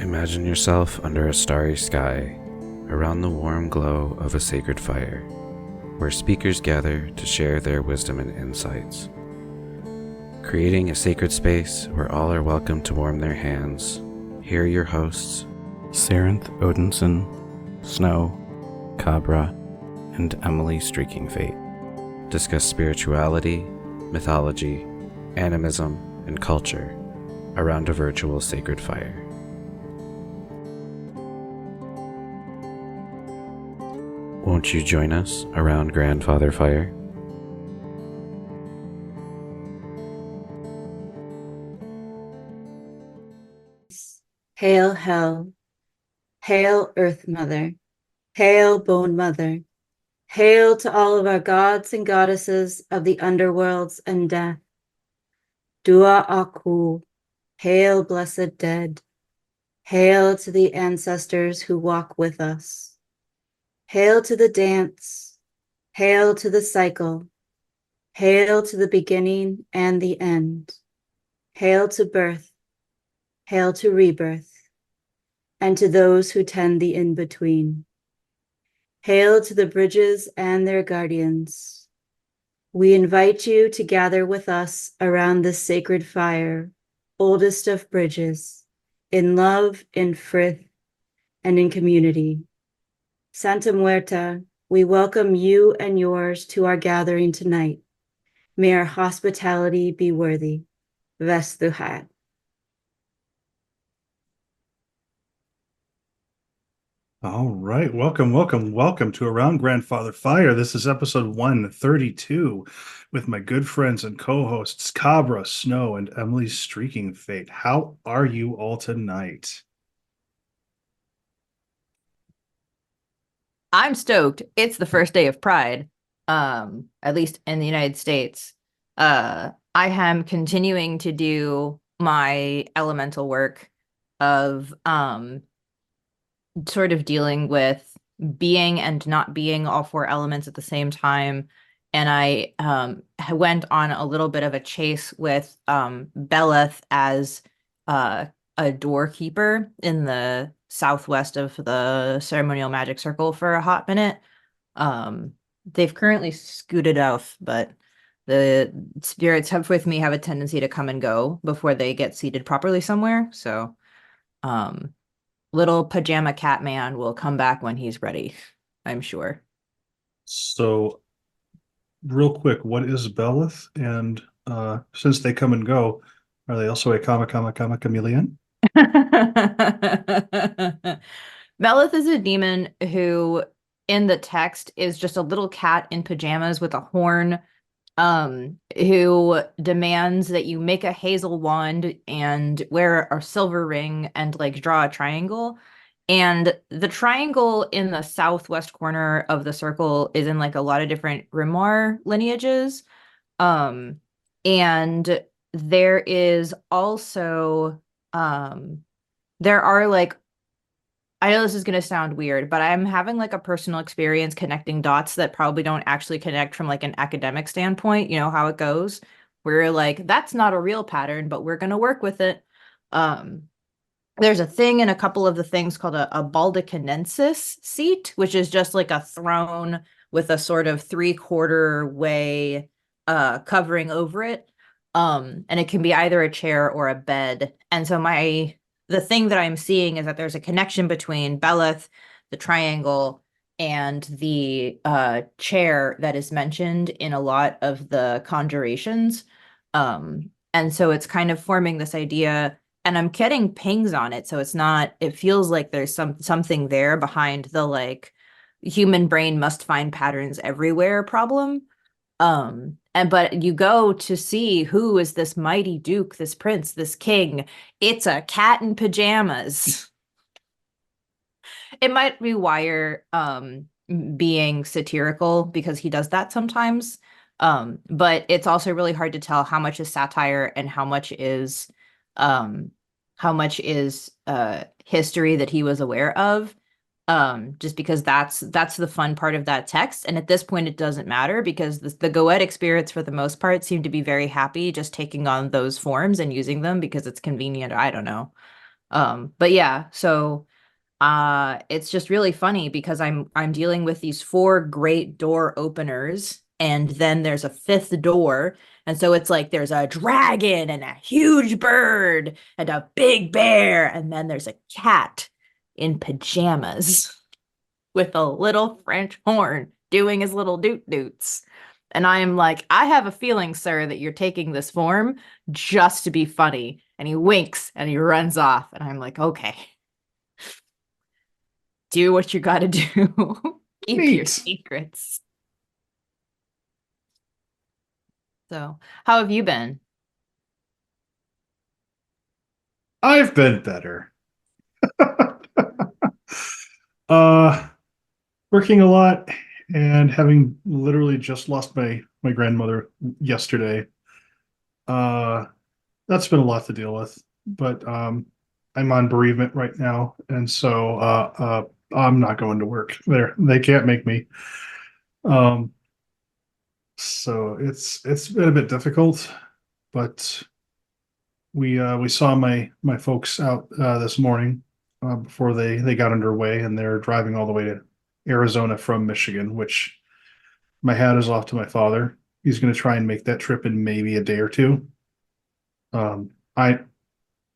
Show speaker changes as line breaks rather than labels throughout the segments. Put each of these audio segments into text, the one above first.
Imagine yourself under a starry sky, around the warm glow of a sacred fire, where speakers gather to share their wisdom and insights. Creating a sacred space where all are welcome to warm their hands, here are your hosts, Sarenth Odinson, Snow, Cabra, and Emily Streaking Fate. Discuss spirituality, mythology, animism, and culture around a virtual sacred fire. Won't you join us around Grandfather Fire?
Hail Hell, hail Earth Mother, hail Bone Mother, hail to all of our gods and goddesses of the underworlds and death. Dua Aku, hail blessed dead, hail to the ancestors who walk with us. Hail to the dance, hail to the cycle, hail to the beginning and the end, hail to birth, hail to rebirth, and to those who tend the in-between. Hail to the bridges and their guardians. We invite you to gather with us around this sacred fire, oldest of bridges, in love, in frith, and in community. Santa Muerto, we welcome you and yours to our gathering tonight. May our hospitality be worthy. Vestuhat.
All right. Welcome to Around Grandfather Fire. This is episode 132 with my good friends and co-hosts Cabra, Snow, and Emily Streaking Fate. How are you all tonight?
I'm stoked. It's the first day of Pride, at least in the United States. I am continuing to do my elemental work of sort of dealing with being and not being all four elements at the same time. And I went on a little bit of a chase with Beleth as a doorkeeper in the southwest of the ceremonial magic circle for a hot minute. They've currently scooted off, but the spirits have with me have a tendency to come and go before they get seated properly somewhere. So little pajama cat man will come back when he's ready, I'm sure.
So, real quick, what is Belith? And since they come and go, are they also a chameleon?
Melith is a demon who, in the text, is just a little cat in pajamas with a horn, who demands that you make a hazel wand and wear a silver ring and like draw a triangle. And the triangle in the southwest corner of the circle is in like a lot of different grimoire lineages. And there is also there are like, I know this is going to sound weird, but I'm having like a personal experience connecting dots that probably don't actually connect from like an academic standpoint. You know how it goes. We're like, that's not a real pattern, but we're going to work with it. There's a thing in a couple of the things called a baldacanensis seat, which is just like a throne with a sort of 3/4 way covering over it. And it can be either a chair or a bed. And so the thing that I'm seeing is that there's a connection between Beleth, the triangle, and the chair that is mentioned in a lot of the conjurations. And so it's kind of forming this idea, and I'm getting pings on it. So it feels like there's something there behind the like human brain must find patterns everywhere problem. But you go to see who is this mighty duke, this prince, this king. It's a cat in pajamas. It might be Wire being satirical because he does that sometimes. But it's also really hard to tell how much is satire and how much is history that he was aware of. Just because that's the fun part of that text. And at this point, it doesn't matter because the goetic spirits, for the most part, seem to be very happy just taking on those forms and using them because it's convenient. I don't know. But yeah, so it's just really funny because I'm dealing with these 4 great door openers, and then there's a 5th door. And so it's like there's a dragon and a huge bird and a big bear, and then there's a cat in pajamas with a little French horn doing his little doot doots. And I am like, I have a feeling, sir, that you're taking this form just to be funny. And he winks and he runs off. And I'm like, okay, do what you gotta do. Keep your
Neat.
secrets. So, how have you been?
I've been better. uh, Working a lot and having literally just lost my grandmother yesterday. Uh, that's been a lot to deal with, but I'm on bereavement right now, and so I'm not going to work. They can't make me. Um, so it's been a bit difficult, but we saw my folks out this morning before they got underway, and they're driving all the way to Arizona from Michigan, which my hat is off to my father. He's going to try and make that trip in maybe a day or two. Um, I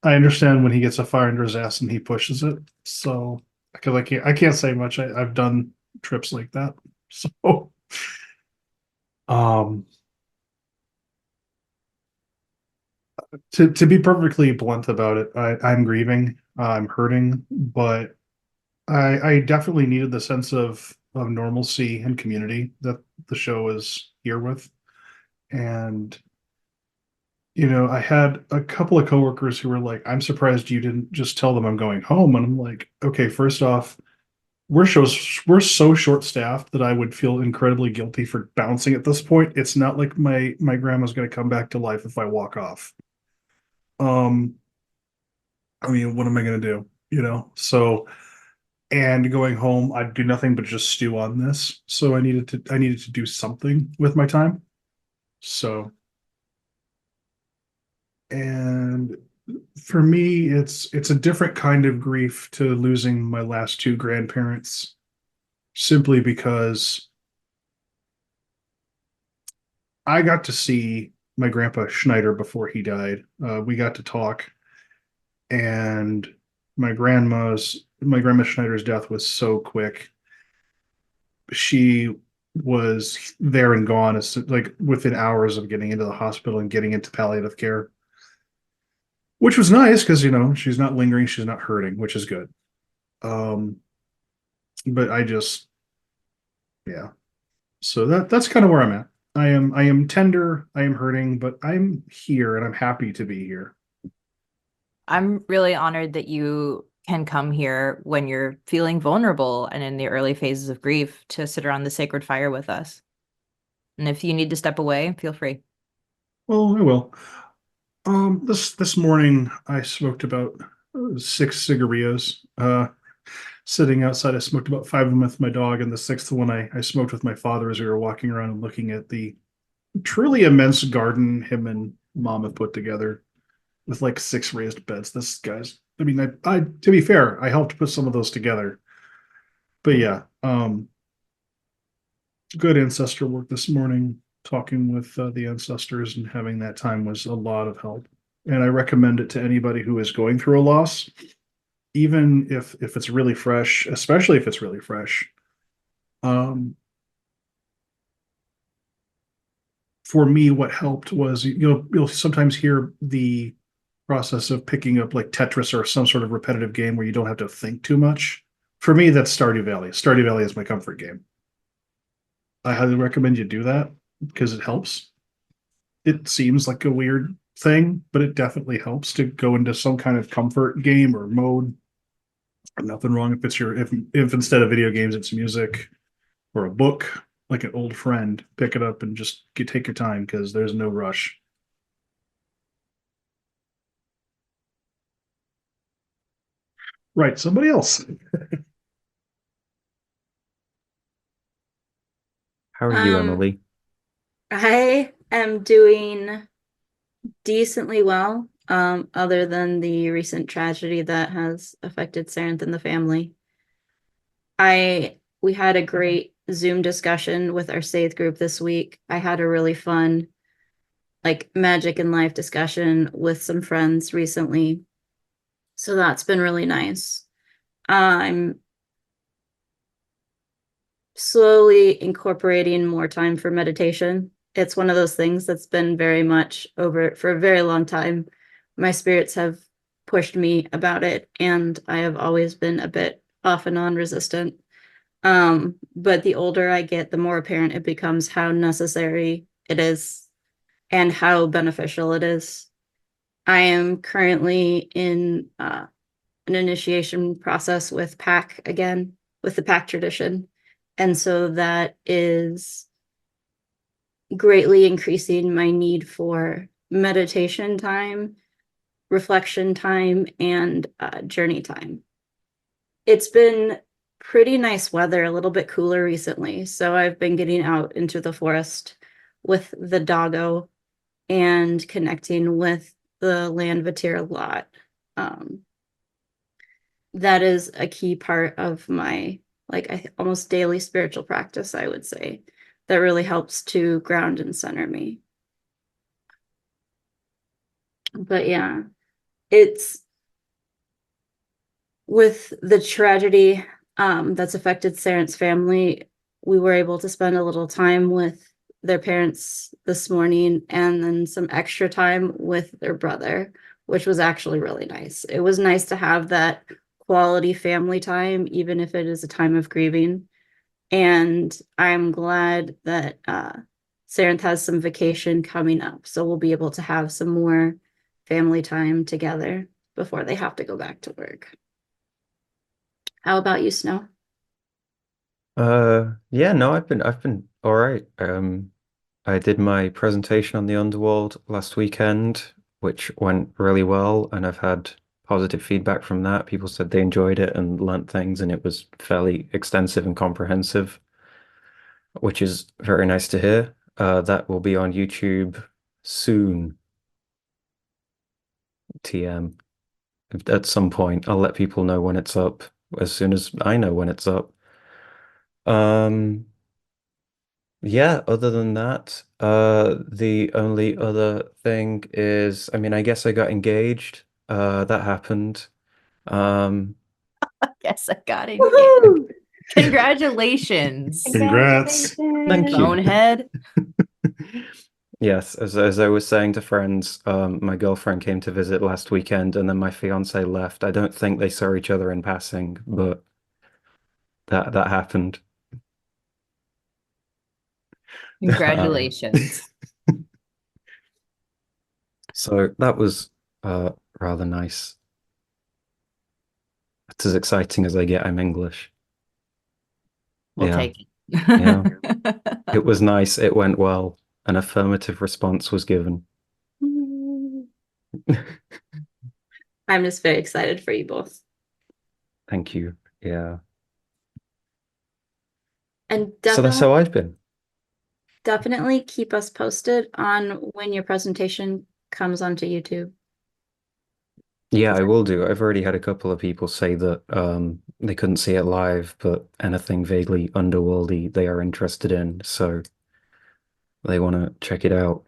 understand when he gets a fire under his ass and he pushes it. So because I can't say much. I've done trips like that. So um to be perfectly blunt about it, I'm grieving, I'm hurting, but I definitely needed the sense of normalcy and community that the show is here with. And I had a couple of coworkers who were like, I'm surprised you didn't just tell them I'm going home. And I'm like, okay, first off, we're so short staffed that I would feel incredibly guilty for bouncing at this point. It's not like my grandma's going to come back to life if I walk off. Um, I mean, what am I going to do? So and going home, I'd do nothing but just stew on this. So I needed to do something with my time. So and for me, it's a different kind of grief to losing my last 2 grandparents, simply because I got to see my grandpa Schneider before he died. We got to talk, and my grandma Schneider's death was so quick. She was there and gone as like within hours of getting into the hospital and getting into palliative care, which was nice because she's not lingering, she's not hurting, which is good. Um, but yeah. So that's kind of where I'm at. I am tender, I am hurting, but I'm here and I'm happy to be here.
I'm really honored that you can come here when you're feeling vulnerable and in the early phases of grief to sit around the sacred fire with us. And if you need to step away, feel free.
Well, I will. This morning I smoked about 6 cigarillos. Sitting outside, I smoked about 5 of them with my dog, and the 6th one I smoked with my father as we were walking around and looking at the truly immense garden him and mom have put together with like 6 raised beds. This guy's, I mean, I to be fair, I helped put some of those together. But yeah, good ancestor work this morning. Talking with the ancestors and having that time was a lot of help. And I recommend it to anybody who is going through a loss, even if it's really fresh, especially if it's really fresh. Um, for me, what helped was you'll sometimes hear the process of picking up like Tetris or some sort of repetitive game where you don't have to think too much. For me, that's Stardew Valley. Stardew Valley is my comfort game. I highly recommend you do that because it helps. It seems like a weird thing, but it definitely helps to go into some kind of comfort game or mode. Nothing wrong if instead of video games it's music or a book, like an old friend. Pick it up and just take your time because there's no rush. Right, somebody else.
How are you,
Um,
Emily?
I am doing decently well. other than the recent tragedy that has affected Sarenth and the family. We had a great Zoom discussion with our Saith group this week. I had a really fun, like, magic and life discussion with some friends recently. So that's been really nice. I'm slowly incorporating more time for meditation. It's one of those things that's been very much over for a very long time. My spirits have pushed me about it, and I have always been a bit off and on resistant. But the older I get, the more apparent it becomes how necessary it is and how beneficial it is. I am currently in an initiation process with PAC again, with the PAC tradition. And so that is greatly increasing my need for meditation time, reflection time, and journey time. It's been pretty nice weather, a little bit cooler recently. So I've been getting out into the forest with the doggo and connecting with the Landvatir a lot. That is a key part of my almost daily spiritual practice, I would say, that really helps to ground and center me. But yeah, it's with the tragedy that's affected Sarenth's family, we were able to spend a little time with their parents this morning and then some extra time with their brother, which was actually really nice. It was nice to have that quality family time, even if it is a time of grieving. And I'm glad that Sarenth has some vacation coming up, so we'll be able to have some more family time together before they have to go back to work. How about you, Snow?
Yeah, no, I've been all right. I did my presentation on the underworld last weekend, which went really well, and I've had positive feedback from that. People said they enjoyed it and learnt things, and it was fairly extensive and comprehensive, which is very nice to hear. That will be on YouTube soon, TM. At some point, I'll let people know when it's up, as soon as I know when it's up. Yeah, other than that, the only other thing is, I mean, I guess I got engaged. That happened.
Yes, I got engaged.
Woohoo!
Congratulations,
Congrats.
Thank you.
bonehead.
Yes, as I was saying to friends, my girlfriend came to visit last weekend, and then my fiance left. I don't think they saw each other in passing, but that happened.
Congratulations.
So that was rather nice. It's as exciting as I get. I'm English.
We'll
Yeah.
take it.
Yeah. It was nice. It went well. An affirmative response was given.
I'm just very excited for you both.
Thank you. Yeah.
And
So that's how I've been.
definitely keep us posted on when your presentation comes onto YouTube.
Yeah, I will do. I've already had a couple of people say that they couldn't see it live, but anything vaguely underworldy they are interested in, so they want to check it out.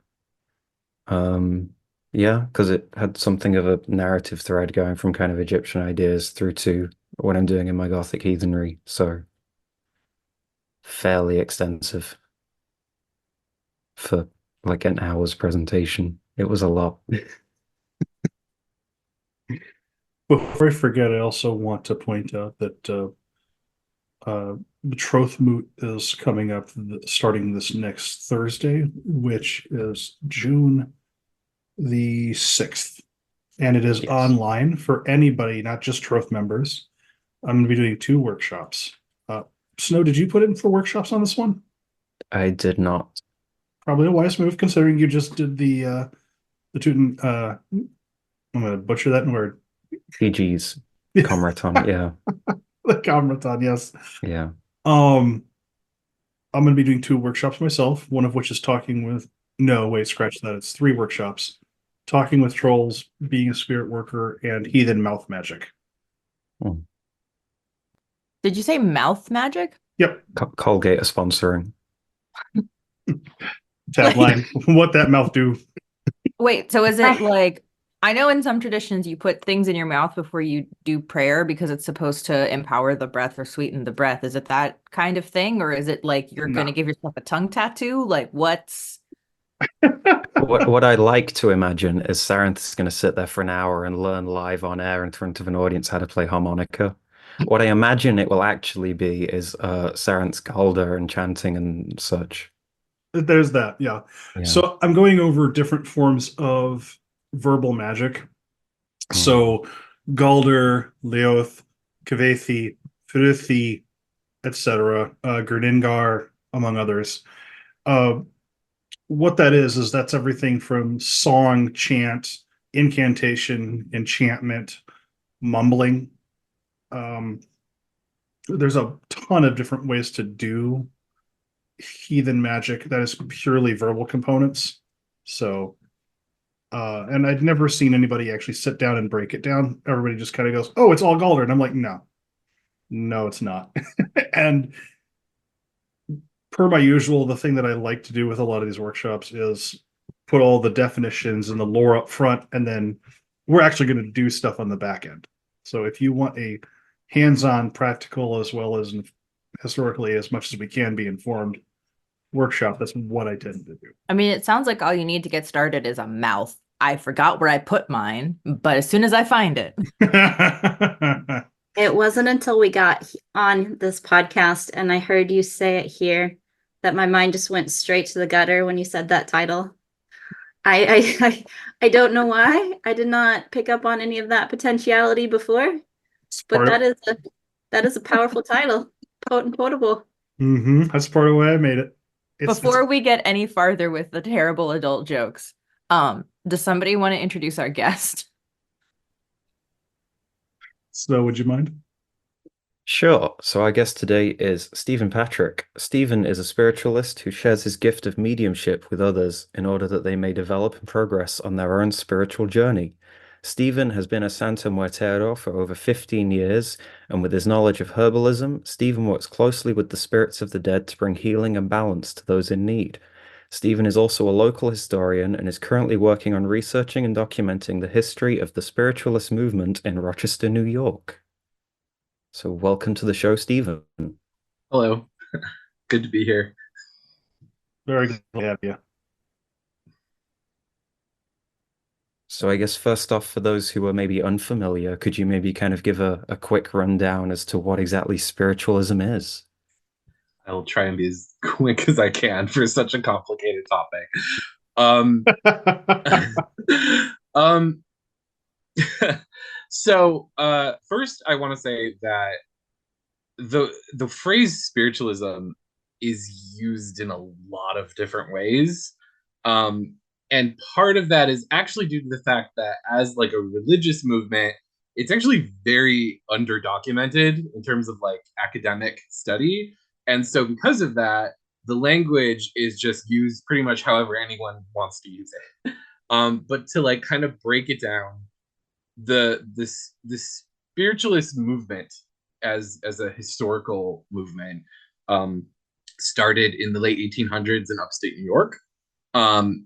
Yeah, because it had something of a narrative thread going from kind of Egyptian ideas through to what I'm doing in my Gothic heathenry, so fairly extensive for like an hour's presentation. It was a lot.
Before I forget, I also want to point out that the Troth Moot is coming up starting this next Thursday, which is June the 6th. And it is
Yes.
online for anybody, not just Troth members. I'm going to be doing 2 workshops. Snow, did you put in for workshops on this one?
I did not.
Probably a wise move, considering you just did the Teuton. I'm going to butcher that word.
Fiji's Comraton, yeah.
The Comraton, yes.
Yeah.
I'm going to be doing 2 workshops myself, one of which is talking with. No, wait, scratch that. It's 3 workshops. talking with trolls, being a spirit worker, and heathen mouth magic.
Did you say mouth magic?
Yep.
Colgate are sponsoring.
Tagline, what that mouth do.
Wait, so is it like, I know in some traditions you put things in your mouth before you do prayer because it's supposed to empower the breath or sweeten the breath. Is it that kind of thing? Or is it like you're going to give yourself a tongue tattoo? Like what's...
What I like to imagine is Sarenth's going to sit there for an hour and learn live on air in front of an audience how to play harmonica. What I imagine it will actually be is Sarenth's Galder and chanting and such.
There's that, yeah. So I'm going over different forms of verbal magic. So Galder, Leoth, Kavethi, Fruthi, etc., Gurningar, among others. What that is that's everything from song, chant, incantation, enchantment, mumbling. There's a ton of different ways to do heathen magic that is purely verbal components. So, and I'd never seen anybody actually sit down and break it down. Everybody just kind of goes, "Oh, it's all Galder," and I'm like, no, it's not. And per my usual, the thing that I like to do with a lot of these workshops is put all the definitions and the lore up front, and then we're actually going to do stuff on the back end. So if you want a hands-on, practical, as well as historically as much as we can be informed workshop, that's what I tend to do.
I mean, it sounds like all you need to get started is a mouth. I forgot where I put mine, but as soon as I find it.
It wasn't until we got on this podcast and I heard you say it here that my mind just went straight to the gutter when you said that title. I don't know why. I did not pick up on any of that potentiality before, but that is a powerful title. Potent potable.
That's part of why I made it.
Before we get any farther with the terrible adult jokes, does somebody want to introduce our guest?
So would you mind?
Sure. So I guess today is Stephen Patrick. Stephen is a spiritualist who shares his gift of mediumship with others in order that they may develop and progress on their own spiritual journey. Stephen has been a Santa Muertero for over 15 years, and with his knowledge of herbalism, Stephen works closely with the spirits of the dead to bring healing and balance to those in need. Stephen is also a local historian and is currently working on researching and documenting the history of the Spiritualist movement in Rochester, New York. So welcome to the show, Stephen.
Hello. Good to be here.
Very good to have you.
So I guess first off, for those who are maybe unfamiliar, could you maybe kind of give a quick rundown as to what exactly spiritualism is?
I will try and be as quick as I can for such a complicated topic. So first I want to say that the phrase spiritualism is used in a lot of different ways. And part of that is actually due to the fact that as like a religious movement, it's actually very underdocumented in terms of like academic study. And so because of that, the language is just used pretty much however anyone wants to use it. But to like kind of break it down, the spiritualist movement as a historical movement started in the late 1800s in upstate New York,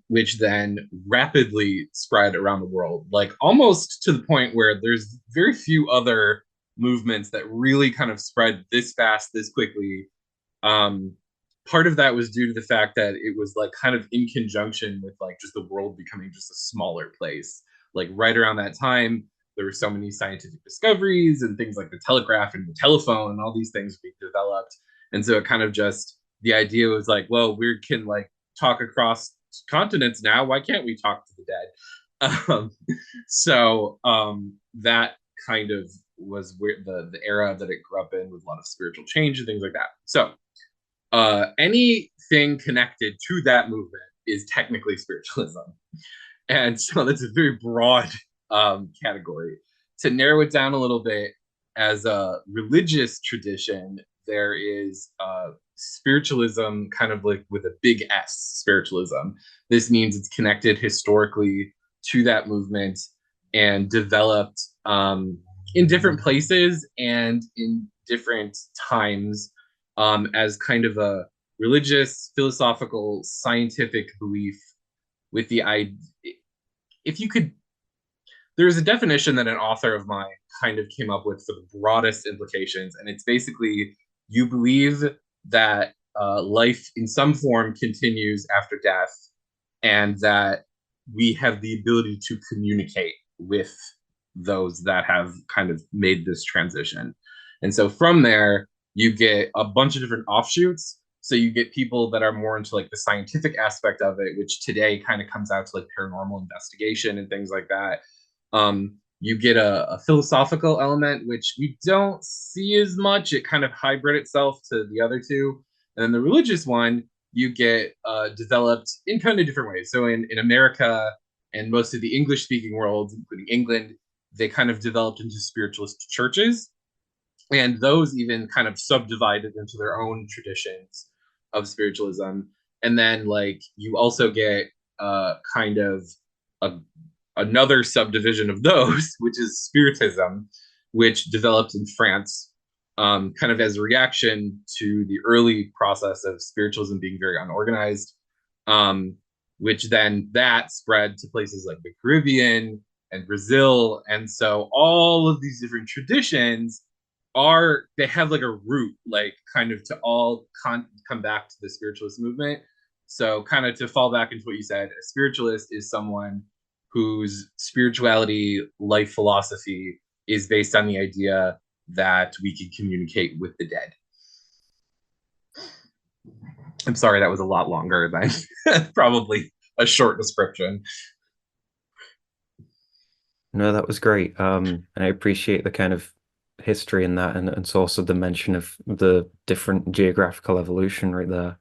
which then rapidly spread around the world, like almost to the point where there's very few other movements that really kind of spread this fast, this quickly. Part of that was due to the fact that it was like kind of in conjunction with like just the world becoming just a smaller place. Like right around that time, there were so many scientific discoveries and things like the telegraph and the telephone and all these things being developed. And so it kind of just, the idea was like, well, we can like talk across continents now. Why can't we talk to the dead? That kind of was where the era that it grew up in with a lot of spiritual change and things like that. So anything connected to that movement is technically spiritualism. And so that's a very broad category. To narrow it down a little bit, as a religious tradition, there is spiritualism kind of like with a big S, spiritualism. This means it's connected historically to that movement and developed in different places and in different times as kind of a religious, philosophical, scientific belief with the idea. If you could, there's a definition that an author of mine kind of came up with for the broadest implications, and it's basically you believe that life in some form continues after death, and that we have the ability to communicate with those that have kind of made this transition. And so from there, you get a bunch of different offshoots. So you get people that are more into like the scientific aspect of it, which today kind of comes out to like paranormal investigation and things like that. You get a philosophical element, which we don't see as much. It kind of hybrid itself to the other two. And then the religious one, you get developed in kind of different ways. So in America and most of the English speaking world, including England, they kind of developed into spiritualist churches. And those even kind of subdivided into their own traditions of spiritualism. And then like you also get kind of another subdivision of those, which is Spiritism, which developed in France kind of as a reaction to the early process of spiritualism being very unorganized, which then that spread to places like the Caribbean and Brazil. And so all of these different traditions they have like a root, like kind of to all come back to the spiritualist movement. So kind of to fall back into what you said, a spiritualist is someone whose spirituality, life philosophy is based on the idea that we can communicate with the dead. I'm sorry, that was a lot longer than probably a short description.
No, that was great. And I appreciate the kind of history in that, and it's also the mention of the different geographical evolution right there.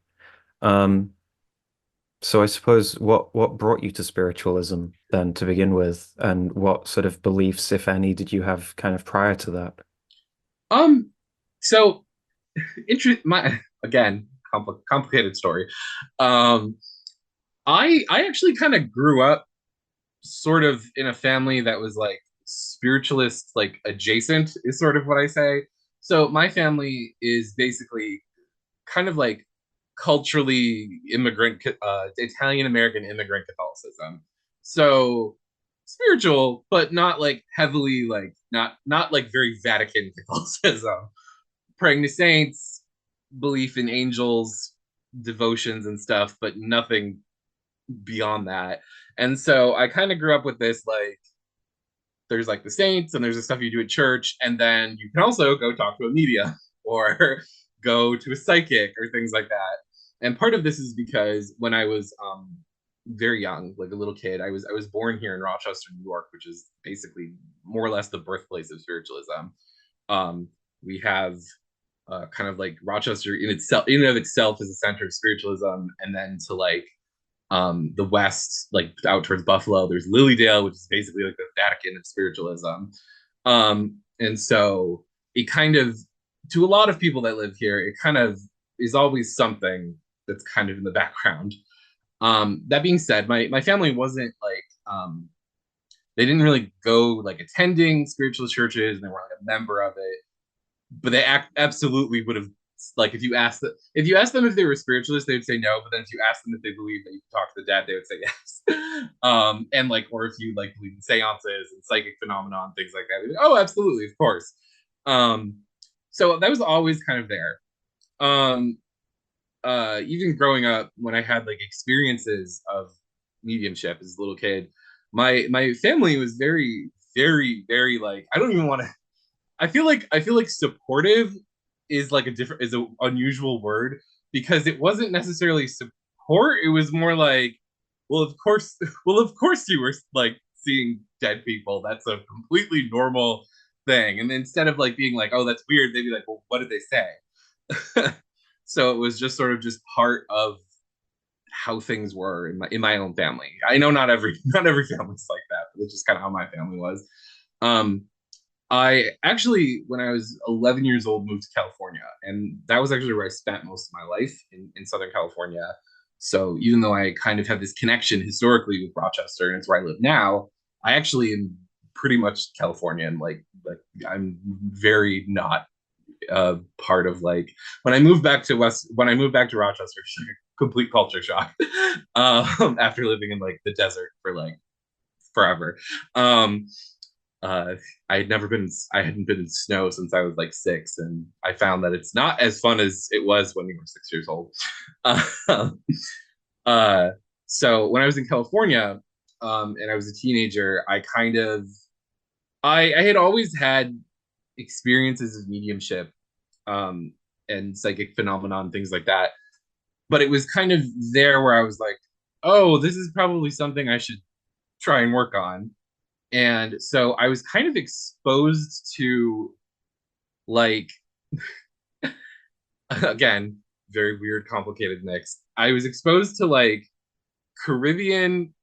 So I suppose what brought you to spiritualism then to begin with, and what sort of beliefs, if any, did you have kind of prior to that?
So again, complicated story. I actually kind of grew up sort of in a family that was like spiritualist, like adjacent is sort of what I say. So my family is basically kind of like culturally immigrant, Italian American immigrant Catholicism. So spiritual, but not like heavily like not like very Vatican Catholicism. Praying to saints, belief in angels, devotions and stuff, but nothing beyond that. And so I kind of grew up with this like there's like the saints and there's the stuff you do at church, and then you can also go talk to a medium or go to a psychic or things like that. And part of this is because when I was very young, like a little kid, I was born here in Rochester, New York, which is basically more or less the birthplace of spiritualism. We have kind of like Rochester in and of itself is a center of spiritualism, and then to like the west, like out towards Buffalo, there's Lilydale, which is basically like the Vatican of spiritualism. And so it kind of, to a lot of people that live here, it kind of is always something that's kind of in the background. That being said, my family wasn't like they didn't really go like attending spiritualist churches, and they weren't like a member of it, but they absolutely would have, like if you ask them if they were spiritualists, they would say no. But then if you ask them if they believe that you can talk to the dead, they would say yes. And like, or if you like believe in seances and psychic phenomena and things like that, like, oh, absolutely, of course. So that was always kind of there. Even growing up, when I had like experiences of mediumship as a little kid, my family was very, very, very like, I don't even want to. I feel like supportive is like an unusual word, because it wasn't necessarily support. It was more like, well, of course, you were like seeing dead people. That's a completely normal thing. And instead of like being like, oh, that's weird, they'd be like, well, what did they say? So it was just sort of just part of how things were in my own family. I know not every family's like that, but it's just kind of how my family was. I actually, when I was 11 years old, moved to California, and that was actually where I spent most of my life in Southern California. So even though I kind of have this connection historically with Rochester and it's where I live now, I actually am pretty much Californian. Like I'm very not part of like when I moved back to Rochester, complete culture shock after living in like the desert for like forever. Um, uh, I hadn't been in snow since I was like 6, and I found that it's not as fun as it was when you were 6 years old. Uh, uh, so when I was in California, and I was a teenager, I had always had experiences of mediumship, um, and psychic phenomenon, things like that. But it was kind of there where I was like, oh, this is probably something I should try and work on. And so I was kind of exposed to like again, very weird, complicated mix. I was exposed to like Caribbean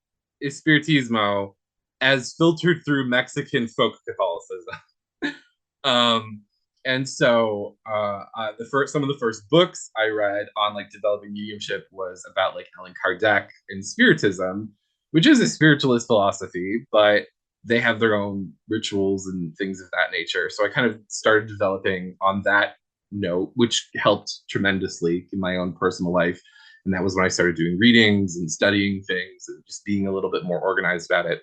Espiritismo as filtered through Mexican folk Catholicism. um, and so some of the first books I read on like developing mediumship was about like Allan Kardec and Spiritism, which is a spiritualist philosophy, but they have their own rituals and things of that nature. So I kind of started developing on that note, which helped tremendously in my own personal life. And that was when I started doing readings and studying things and just being a little bit more organized about it.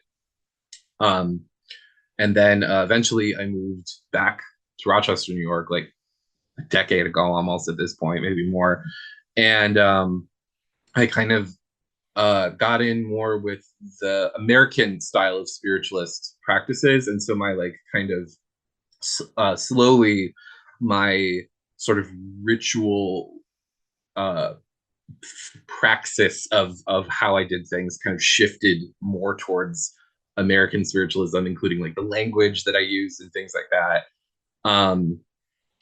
Um, and then eventually I moved back to Rochester, New York, like a decade ago, almost at this point, maybe more. And I kind of got in more with the American style of spiritualist practices. And so my like kind of slowly my sort of ritual uh, praxis of how I did things kind of shifted more towards American spiritualism, including like the language that I use and things like that.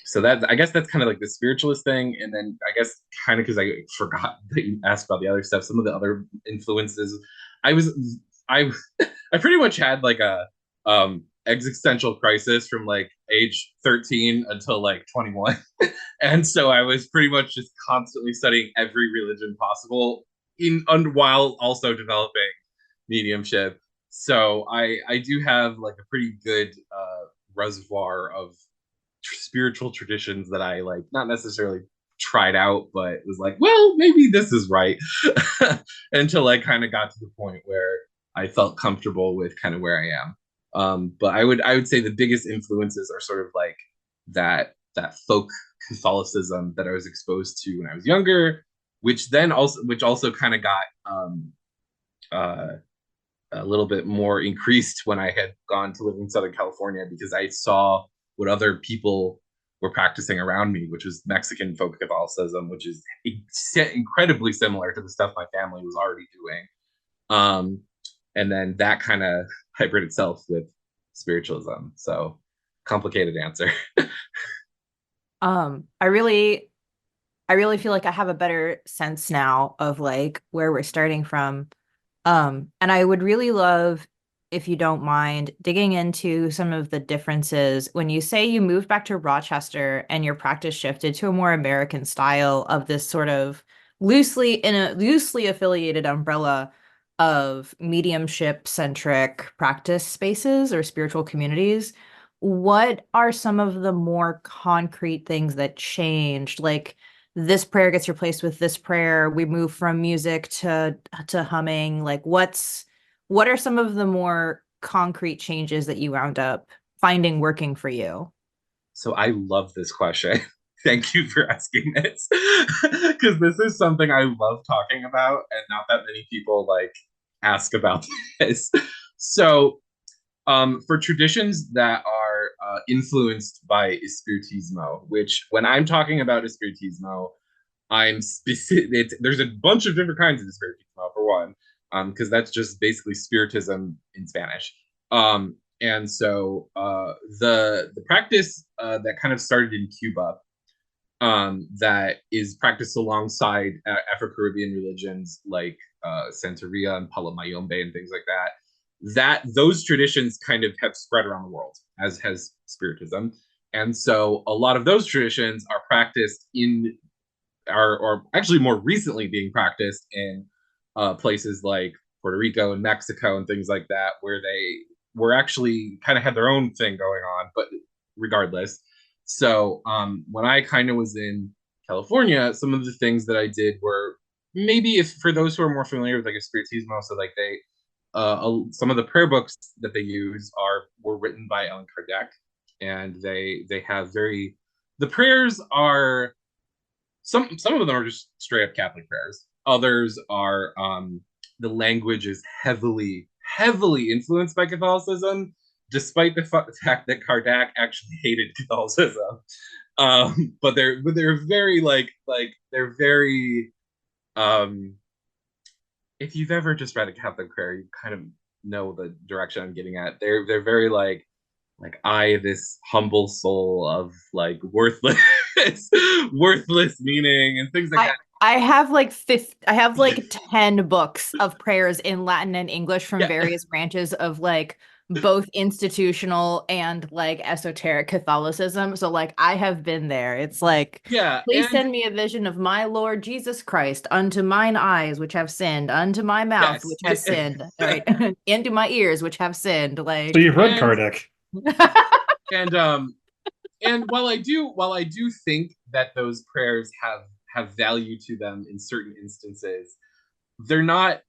So that I guess that's kind of like the spiritualist thing, and then I guess kind of because I forgot that you asked about the other stuff, some of the other influences, I was I I pretty much had like a existential crisis from like age 13 until like 21. And so I was pretty much just constantly studying every religion possible while also developing mediumship. So I do have like a pretty good reservoir of spiritual traditions that I like not necessarily tried out, but was like, well, maybe this is right. Until I kind of got to the point where I felt comfortable with kind of where I am. But I would say the biggest influences are sort of like that folk Catholicism that I was exposed to when I was younger, which also kind of got uh, a little bit more increased when I had gone to live in Southern California because I saw what other people were practicing around me, which was Mexican folk Catholicism, which is incredibly similar to the stuff my family was already doing. Um, and then that kind of hybrid itself with spiritualism. So complicated answer.
I really feel like I have a better sense now of like where we're starting from. And I would really love, if you don't mind, digging into some of the differences when you say you moved back to Rochester and your practice shifted to a more American style of this sort of loosely affiliated umbrella of mediumship centric practice spaces or spiritual communities. What are some of the more concrete things that changed? Like, this prayer gets replaced with this prayer. We move from music to humming. Like, what are some of the more concrete changes that you wound up finding working for you?
So I love this question. Thank you for asking this. Because this is something I love talking about, and not that many people like ask about this. So for traditions that are influenced by Espiritismo, which when I'm talking about Espiritismo, I'm specific. There's a bunch of different kinds of Espiritismo for one, because that's just basically Spiritism in Spanish. And so the practice that kind of started in Cuba, that is practiced alongside Afro-Caribbean religions like Santeria and Palomayombe and things like that. That those traditions kind of have spread around the world, as has Spiritism, and so a lot of those traditions are practiced in are or actually more recently being practiced in places like Puerto Rico and Mexico and things like that, where they were actually kind of had their own thing going on, but regardless. So when I kind of was in California, some of the things that I did were maybe, if for those who are more familiar with like a spiritismo, so like they some of the prayer books that they use were written by Allan Kardec, and they have very, the prayers are, some of them are just straight up Catholic prayers. Others are the language is heavily influenced by Catholicism, despite the fact that Kardec actually hated Catholicism. But they're very they're very if you've ever just read a Catholic prayer, you kind of know the direction I'm getting at. They're very like I, this humble soul of like worthless worthless meaning and things like that.
I have like I have like 10 books of prayers in Latin and English from
Yeah.
various branches of like both institutional and like esoteric Catholicism. So like I have been there. It's like,
Yeah,
please
and
send me a vision of my Lord Jesus Christ unto mine eyes which have sinned, unto my mouth
yes.
which has sinned, right? Into my ears which have sinned.
So
Like
you've read
and
Kardec.
and and while I do think that those prayers have value to them in certain instances, they're not,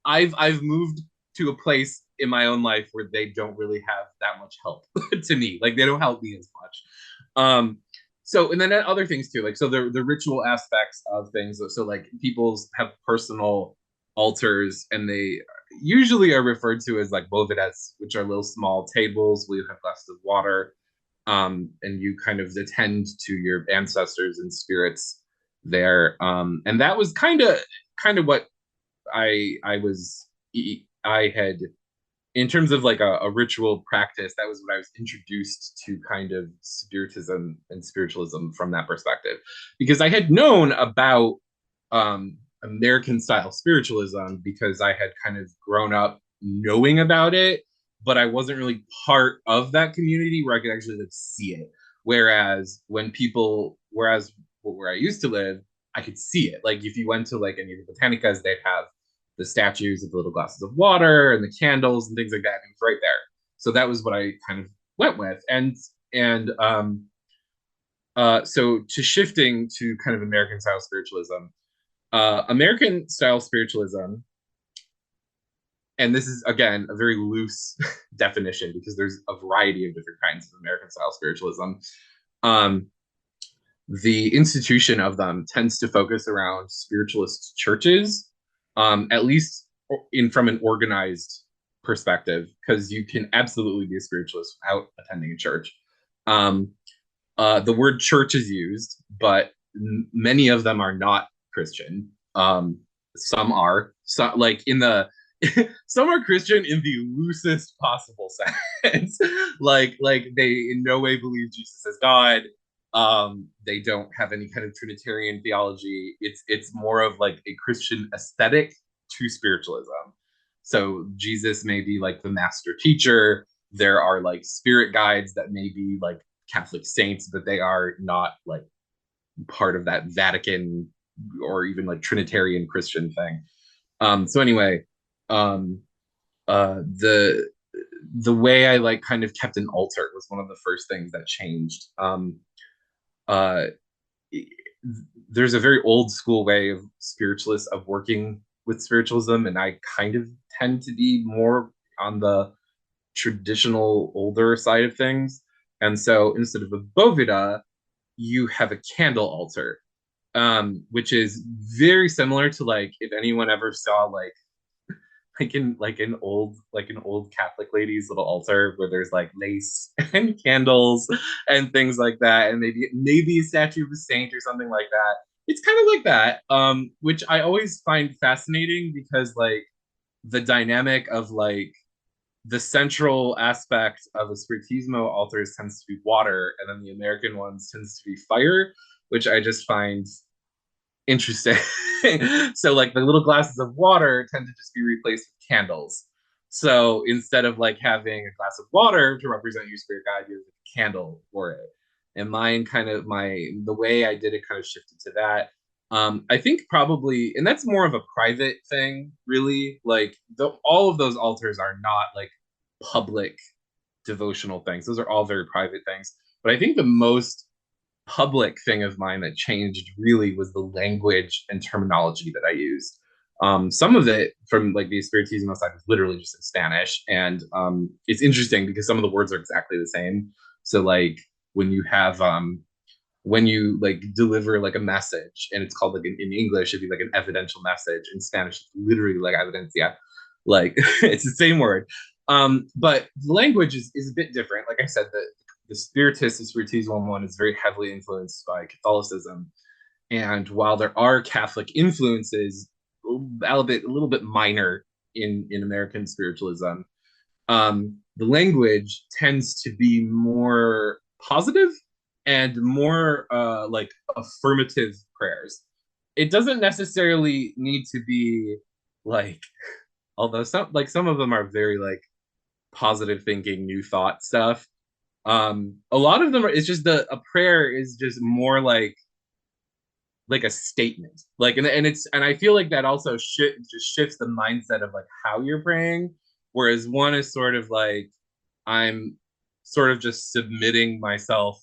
I've moved to a place in my own life where they don't really have that much help to me. Like they don't help me as much. So and then other things too, like so the ritual aspects of things. So like people have personal altars, and they usually are referred to as like bovedas, which are little small tables where you have glasses of water, and you kind of attend to your ancestors and spirits there. And that was kind of what I had, in terms of like a ritual practice, that was when I was introduced to kind of spiritism and spiritualism from that perspective, because I had known about American style spiritualism because I had kind of grown up knowing about it, but I wasn't really part of that community where I could actually like see it. Whereas where I used to live, I could see it. Like if you went to like any of the botanicas, they'd have the statues of the little glasses of water and the candles and things like that. And it was right there. So that was what I kind of went with. So to shifting to kind of American style spiritualism, American style spiritualism, and this is again a very loose definition because there's a variety of different kinds of American style spiritualism. The institution of them tends to focus around spiritualist churches, at least from an organized perspective, because you can absolutely be a spiritualist without attending a church. The word church is used, but many of them are not Christian. Some are, like in the some are Christian in the loosest possible sense. like they in no way believe Jesus is God. They don't have any kind of Trinitarian theology. It's more of like a Christian aesthetic to spiritualism. So Jesus may be like the master teacher. There are like spirit guides that may be like Catholic saints, but they are not like part of that Vatican or even like Trinitarian Christian thing. So anyway, the way I like kind of kept an altar was one of the first things that changed. Uh, there's a very old school way of spiritualists of working with spiritualism, and I kind of tend to be more on the traditional older side of things. And so instead of a bovida, you have a candle altar, which is very similar to like if anyone ever saw like an old Catholic lady's little altar where there's like lace and candles and things like that, and maybe a statue of a saint or something like that. It's kind of like that, which I always find fascinating because like the dynamic of like the central aspect of a spiritismo altars tends to be water, and then the American ones tends to be fire, which I just find interesting. So like the little glasses of water tend to just be replaced with candles. So instead of like having a glass of water to represent your spirit guide, you have a candle for it. And mine kind of the way I did it kind of shifted to that. I think probably, and that's more of a private thing, really. Like all of those altars are not like public devotional things. Those are all very private things. But I think the most public thing of mine that changed really was the language and terminology that I used. Some of it from like the Spiritismo side was literally just in Spanish, and it's interesting because some of the words are exactly the same. So like when you have when you like deliver like a message, and it's called like in English it'd be like an evidential message. In Spanish it's literally like evidencia, like it's the same word. But the language is a bit different. Like I said, the Spiritismo one is very heavily influenced by Catholicism. And while there are Catholic influences, a little bit minor in American spiritualism, the language tends to be more positive and more like affirmative prayers. It doesn't necessarily need to be like, although some of them are very like positive thinking, new thought stuff. A lot of them it's just a prayer is just more like a statement, like, and I feel like that also just shifts the mindset of like how you're praying, whereas one is sort of like I'm sort of just submitting myself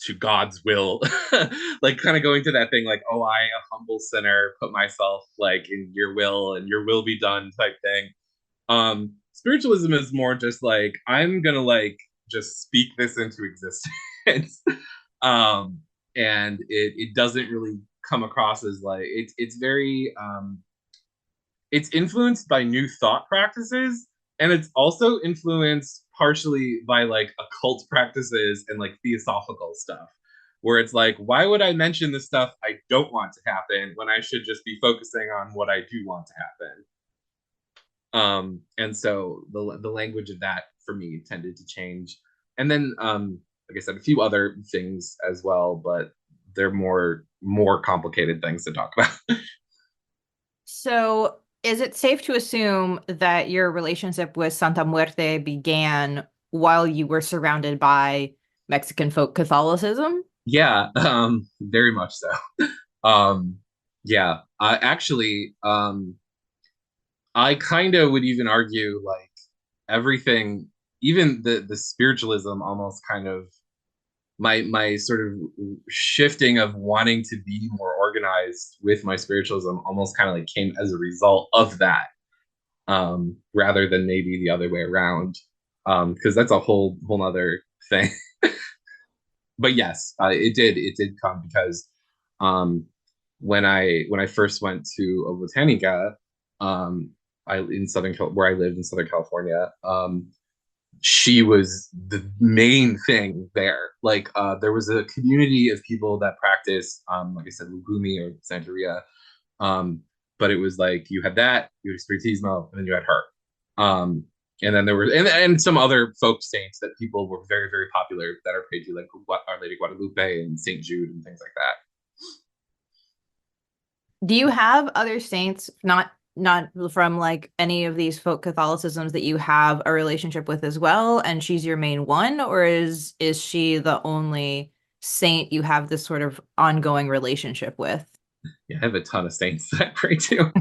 to God's will, like kind of going to that thing like, oh, I, a humble sinner, put myself like in your will and your will be done type thing. Spiritualism is more just like I'm gonna like just speak this into existence. um and it doesn't really come across as like it's very it's influenced by new thought practices, and it's also influenced partially by like occult practices and like theosophical stuff, where it's like, why would I mention the stuff I don't want to happen when I should just be focusing on what I do want to happen? And so the language of that for me tended to change. And then like I said, a few other things as well, but they're more complicated things to talk about.
So, is it safe to assume that your relationship with Santa Muerte began while you were surrounded by Mexican folk Catholicism?
Yeah, very much so. Yeah, I actually I kind of would even argue like everything, even the spiritualism, almost kind of my sort of shifting of wanting to be more organized with my spiritualism almost kind of like came as a result of that, rather than maybe the other way around, because that's a whole other thing. But yes, it did come because um, when I first went to a botanica, I in where I lived in Southern California, she was the main thing there. Like there was a community of people that practiced, like I said, Lugumi or Santeria. Um, but it was like you had that, you had Spiritismo, and then you had her. Um, and then there were and some other folk saints that people were very, very popular that are prayed to, like Our Lady Guadalupe and Saint Jude and things like that.
Do you have other saints, not from like any of these folk Catholicisms, that you have a relationship with as well, and she's your main one, or is she the only saint you have this sort of ongoing relationship with?
Yeah, I have a ton of saints that I pray to.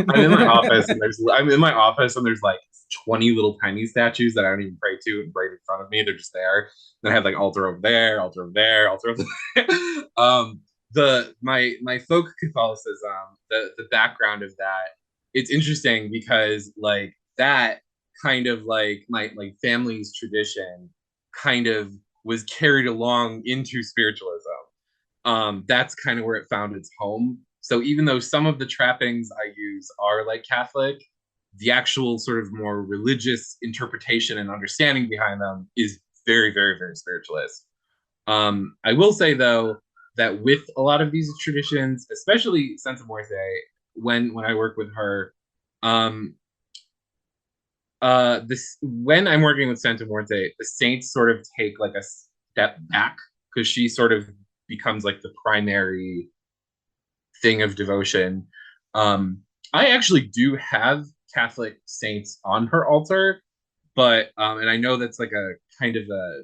I'm in my office and there's like 20 little tiny statues that I don't even pray to right in front of me. They're just there. Then I have like altar over there, altar over there, altar over there. My folk Catholicism, the background of that, it's interesting because like that kind of like my family's tradition kind of was carried along into spiritualism. That's kind of where it found its home. So even though some of the trappings I use are like Catholic, the actual sort of more religious interpretation and understanding behind them is very, very, very spiritualist. I will say though that with a lot of these traditions, especially Santa Muerte, when I work with her, this when I'm working with Santa Muerte, the saints sort of take like a step back because she sort of becomes like the primary thing of devotion. I actually do have Catholic saints on her altar, but and I know that's like a kind of a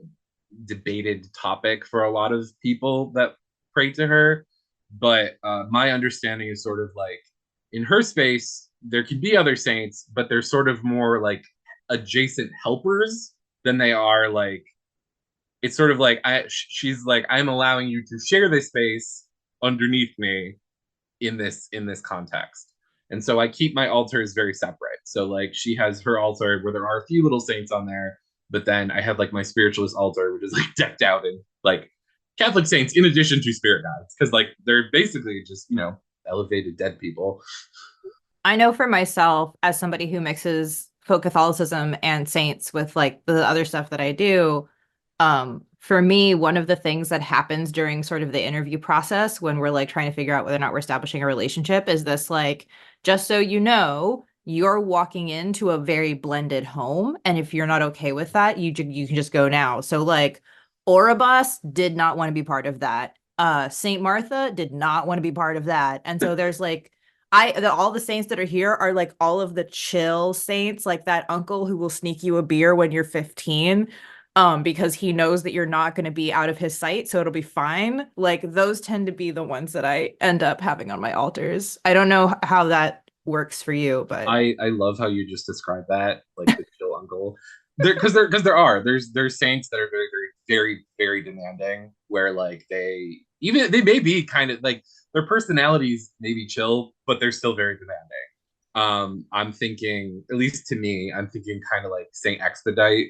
debated topic for a lot of people that pray to her. but my understanding is sort of like in her space there could be other saints, but they're sort of more like adjacent helpers than they are like, it's sort of like she's like, I'm allowing you to share this space underneath me in this context. And so I keep my altars very separate. So like she has her altar where there are a few little saints on there, but then I have like my spiritualist altar, which is like decked out in like Catholic saints in addition to spirit guides, because like they're basically just, you know, elevated dead people.
I know for myself, as somebody who mixes folk Catholicism and saints with like the other stuff that I do, for me, one of the things that happens during sort of the interview process when we're like trying to figure out whether or not we're establishing a relationship is this like, just so you know, you're walking into a very blended home. And if you're not okay with that, you can just go now. So like Oribus did not want to be part of that. Saint Martha did not want to be part of that. And so there's like all the saints that are here are like all of the chill saints, like that uncle who will sneak you a beer when you're 15, because he knows that you're not going to be out of his sight, so it'll be fine. Like those tend to be the ones that I end up having on my altars. I don't know how that works for you, but
I love how you just described that, like the chill uncle. There's saints that are very very very demanding, where like they may be kind of like their personalities may be chill, but they're still very demanding. I'm thinking, at least to me, I'm thinking kind of like Saint Expedite,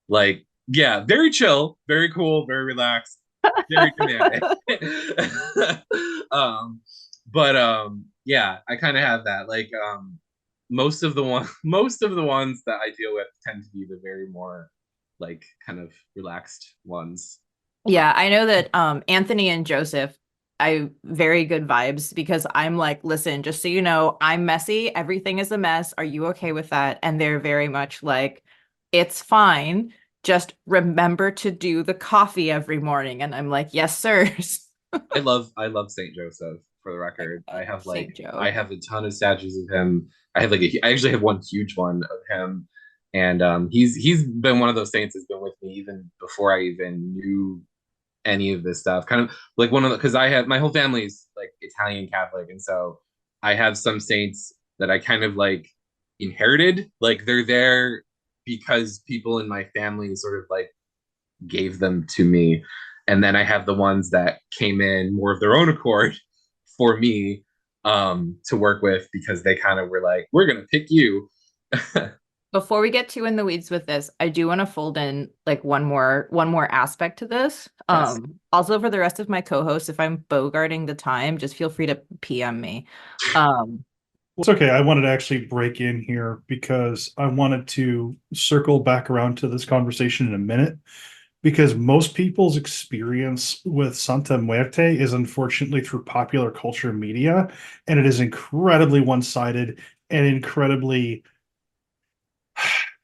like yeah, very chill, very cool, very relaxed, very demanding. um, but yeah, I kind of have that. Like most of the ones that I deal with tend to be the very more like kind of relaxed ones.
yeah, I know that Anthony and Joseph, I very good vibes because I'm like, listen, just so you know, I'm messy. Everything is a mess. Are you okay with that? And they're very much like, it's fine. Just remember to do the coffee every morning. And I'm like, yes, sirs.
I love Saint Joseph, for the record.
St. Joe.
I have a ton of statues of him. I actually have one huge one of him, and he's been one of those saints that's been with me even before I even knew any of this stuff. Kind of like one of the, because I have my whole family's like Italian Catholic, and so I have some saints that I kind of like inherited. Like they're there because people in my family sort of like gave them to me. And then I have the ones that came in more of their own accord for me to work with, because they kind of were like, we're going to pick you.
Before we get too in the weeds with this, I do want to fold in like one more aspect to this.
Yes.
Also for the rest of my co-hosts, if I'm bogarting the time, just feel free to PM me.
It's okay. I wanted to actually break in here because I wanted to circle back around to this conversation in a minute, because most people's experience with Santa Muerte is unfortunately through popular culture media, and it is incredibly one-sided and incredibly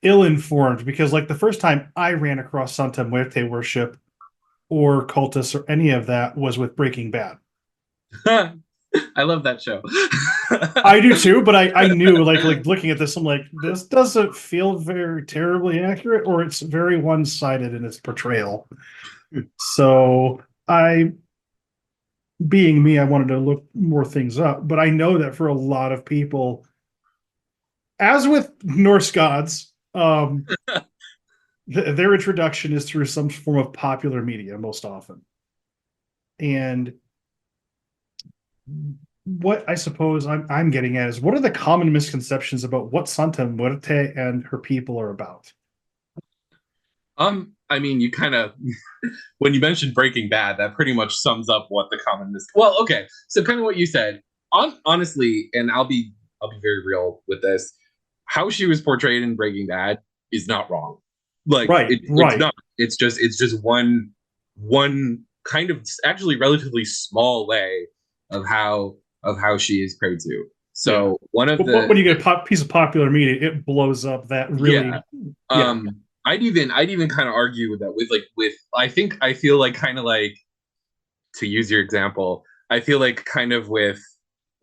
ill-informed, because like the first time I ran across Santa Muerte worship or cultists or any of that was with Breaking Bad.
I love that show.
I do too, but I knew like looking at this, I'm like, this doesn't feel very terribly accurate, or it's very one-sided in its portrayal. So being me, I wanted to look more things up, but I know that for a lot of people, as with Norse gods, their introduction is through some form of popular media most often. And what I suppose I'm getting at is, what are the common misconceptions about what Santa Muerte and her people are about?
I mean, you kind of when you mentioned Breaking Bad, that pretty much sums up what the common well, okay, so kind of what you said. Honestly, and I'll be very real with this. How she was portrayed in Breaking Bad is not wrong. Like,
right.
it's not. It's just one kind of actually relatively small way of how she is prayed to. So one of the,
when you get a piece of popular media, it blows up that really.
Yeah. I'd even kind of argue that with I feel like kind of like, to use your example, I feel like kind of with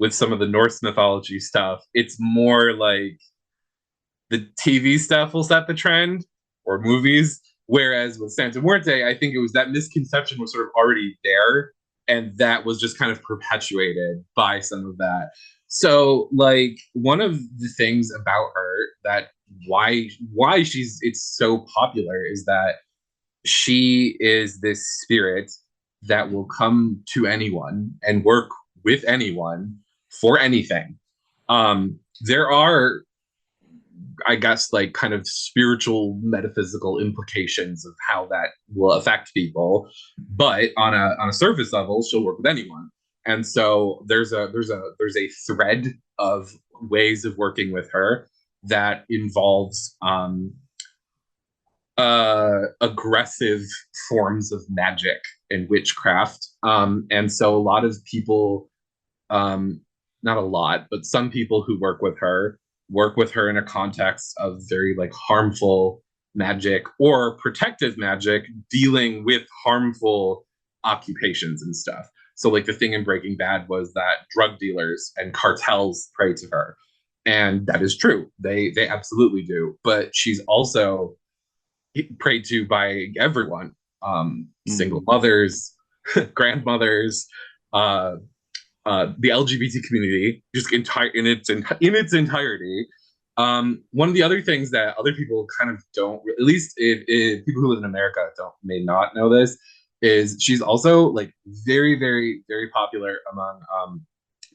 some of the Norse mythology stuff, it's more like the TV stuff will set the trend, or movies. Whereas with Santa Muerte, I think it was that misconception was sort of already there. and that was just kind of perpetuated by some of that. So like one of the things about her that why she's it's so popular is that she is this spirit that will come to anyone and work with anyone for anything. There are, I guess, like kind of spiritual metaphysical implications of how that will affect people, but on a surface level, she'll work with anyone. And so there's a thread of ways of working with her that involves aggressive forms of magic and witchcraft. And so a lot of people, not a lot, but some people who work with her in a context of very like harmful magic or protective magic dealing with harmful occupations and stuff. So like the thing in Breaking Bad was that drug dealers and cartels pray to her. And that is true. They absolutely do. But she's also prayed to by everyone, single mothers, grandmothers, the LGBT community, just in its entirety. One of the other things that other people kind of don't, at least if people who live in America may not know this, is she's also like very, very, very popular among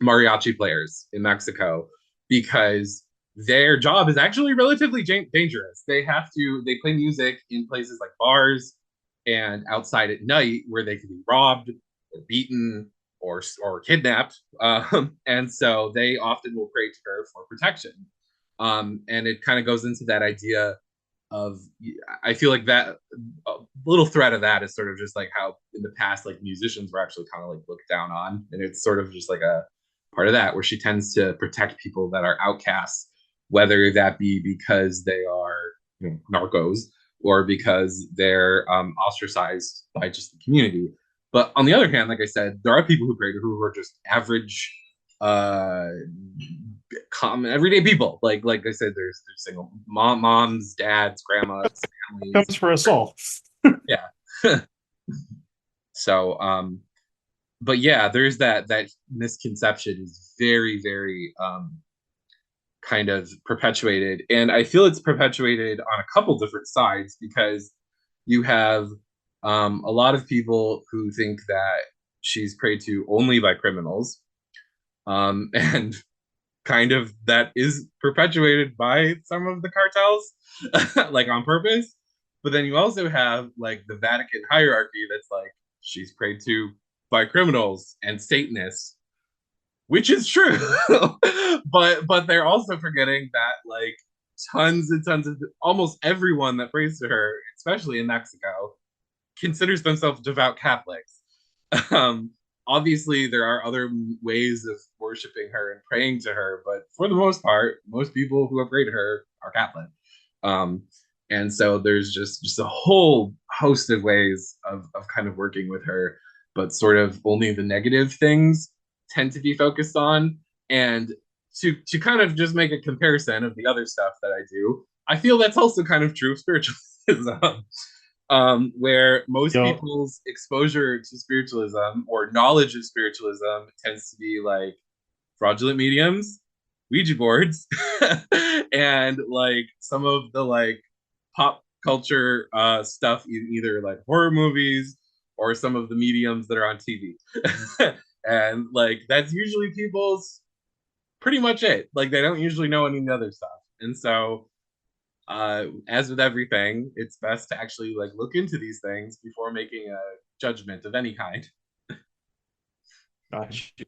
mariachi players in Mexico because their job is actually relatively dangerous. They play music in places like bars and outside at night where they can be robbed or beaten or kidnapped. And so they often will pray to her for protection. And it kind of goes into that idea of, I feel like that a little thread of that is sort of just like how in the past, like musicians were actually kind of like looked down on. And it's sort of just like a part of that where she tends to protect people that are outcasts, whether that be because they are, you know, narcos or because they're ostracized by just the community. But on the other hand, like I said, there are people who pray to who are just average, common everyday people. Like I said, there's single moms, dads, grandmas, families.
Comes for us all.
Yeah. So, but yeah, there's that misconception is very, very kind of perpetuated, and I feel it's perpetuated on a couple different sides because you have a lot of people who think that she's prayed to only by criminals, and kind of that is perpetuated by some of the cartels, like on purpose. But then you also have like the Vatican hierarchy that's like she's prayed to by criminals and Satanists, which is true. but they're also forgetting that like tons and tons of almost everyone that prays to her, especially in Mexico, considers themselves devout Catholics. Um, Obviously, there are other ways of worshiping her and praying to her, but for the most part, most people who have prayed to her are Catholic. And so there's just a whole host of ways of kind of working with her, but sort of only the negative things tend to be focused on. And to kind of just make a comparison of the other stuff that I do, I feel that's also kind of true of spiritualism. Where most people's exposure to spiritualism or knowledge of spiritualism tends to be like fraudulent mediums, Ouija boards, and like some of the like pop culture stuff in either like horror movies or some of the mediums that are on TV. And like that's usually people's pretty much it. Like they don't usually know any of the other stuff. And so as with everything, it's best to actually like look into these things before making a judgment of any kind.
Gotcha.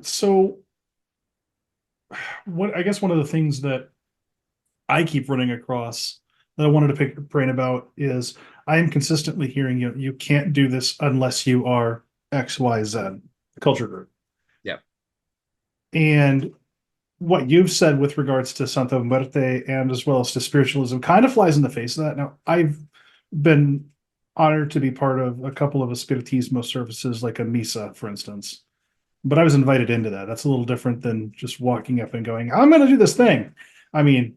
So what I guess one of the things that I keep running across that I wanted to pick your brain about is I am consistently hearing you can't do this unless you are XYZ culture group.
Yep.
And what you've said with regards to Santa Muerte and as well as to spiritualism kind of flies in the face of that. Now, I've been honored to be part of a couple of Spiritismo services, like a Misa, for instance. But I was invited into that. That's a little different than just walking up and going, I'm going to do this thing. I mean,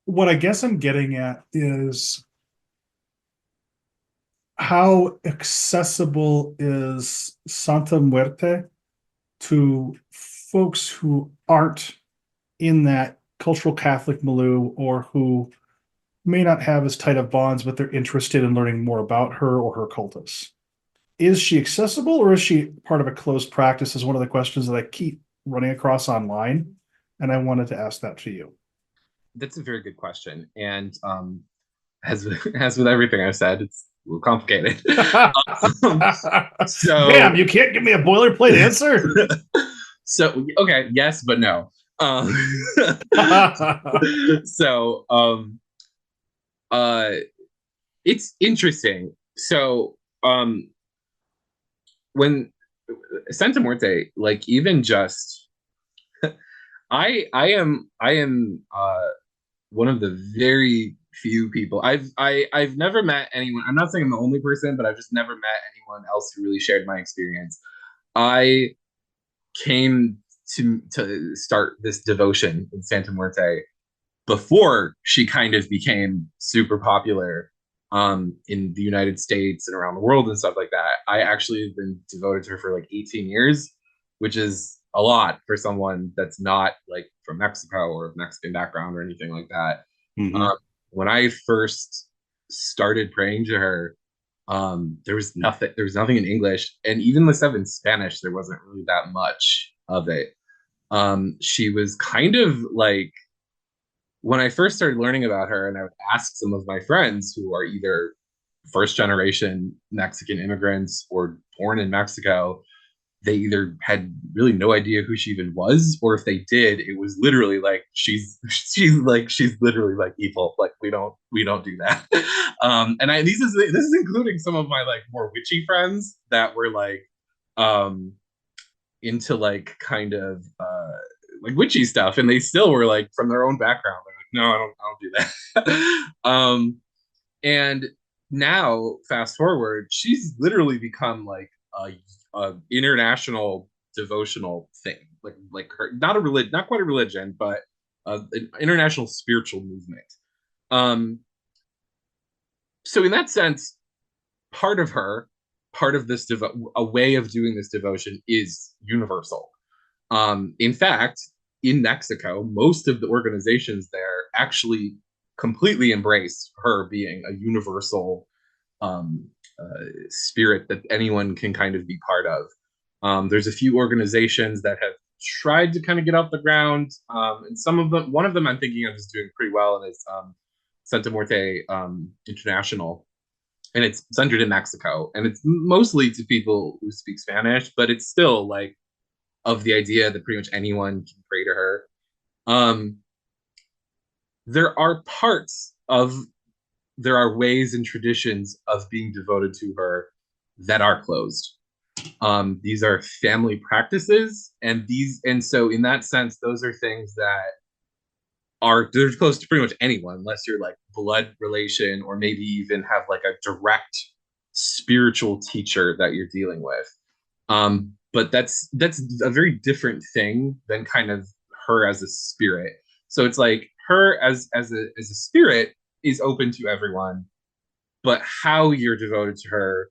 what I guess I'm getting at is how accessible is Santa Muerte to folks who aren't in that cultural Catholic milieu, or who may not have as tight of bonds, but they're interested in learning more about her or her cultus? Is she accessible, or is she part of a closed practice? Is one of the questions that I keep running across online. And I wanted to ask that to you.
That's a very good question. And as as with everything I've said, it's a little complicated. So
Damn, you can't give me a boilerplate answer.
So okay, yes, but no. So it's interesting. So when Santa Muerte, like, even just I am one of the very few people. I've never met anyone. I'm not saying I'm the only person, but I've just never met anyone else who really shared my experience. I came to start this devotion in Santa Muerte before she kind of became super popular in the United States and around the world and stuff like that. I actually have been devoted to her for like 18 years, which is a lot for someone that's not like from Mexico or Mexican background or anything like that.
Mhm.
When I first started praying to her, there was nothing in English, and even the stuff in Spanish, there wasn't really that much of it. She was kind of like, when I first started learning about her, and I would ask some of my friends who are either first generation Mexican immigrants or born in Mexico, they either had really no idea who she even was, or if they did, it was literally like she's literally like evil. Like, we don't do that. And this is including some of my like more witchy friends that were um into like kind of like witchy stuff, and they still were like from their own background. They're like, no, I don't do that. And now, fast forward, she's literally become like a international devotional thing, like her, not a religion, not quite a religion, but an international spiritual movement. Um, so in that sense, part of her, part of this a way of doing this devotion is universal. In fact, in Mexico, most of the organizations there actually completely embrace her being a universal spirit that anyone can kind of be part of. There's a few organizations that have tried to kind of get off the ground, and some of them, one of them I'm thinking of is doing pretty well, and it's Santa Muerte International, and it's centered in Mexico, and it's mostly to people who speak Spanish, but it's still like of the idea that pretty much anyone can pray to her. Um, there are parts of there are ways and traditions of being devoted to her that are closed. These are family practices, and so in that sense, those are things that they're close to pretty much anyone, unless you're like blood relation or maybe even have like a direct spiritual teacher that you're dealing with. But that's a very different thing than kind of her as a spirit. So it's like her as a spirit is open to everyone, but how you're devoted to her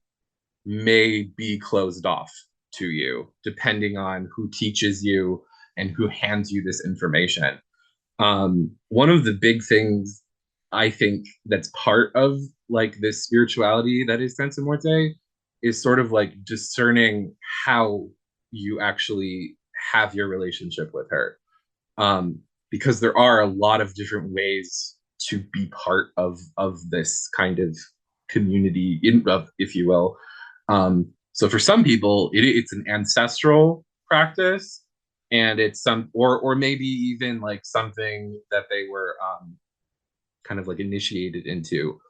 may be closed off to you, depending on who teaches you and who hands you this information. One of the big things I think that's part of like this spirituality that is Santa Muerte is sort of like discerning how you actually have your relationship with her. Um, because there are a lot of different ways to be part of this kind of community, if you will. So for some people, it's an ancestral practice, and it's or maybe even like something that they were kind of like initiated into.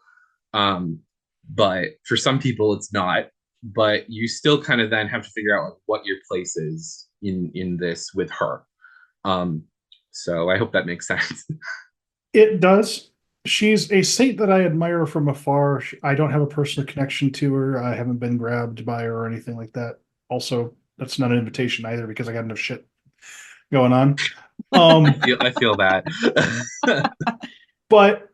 Um, but for some people, it's not. But you still kind of then have to figure out like what your place is in this with her. Um, so I hope that makes sense.
It does. She's a saint that I admire from afar. I don't have a personal connection to her. I haven't been grabbed by her or anything like that. Also, that's not an invitation either, because I got enough shit going on.
I feel that.
But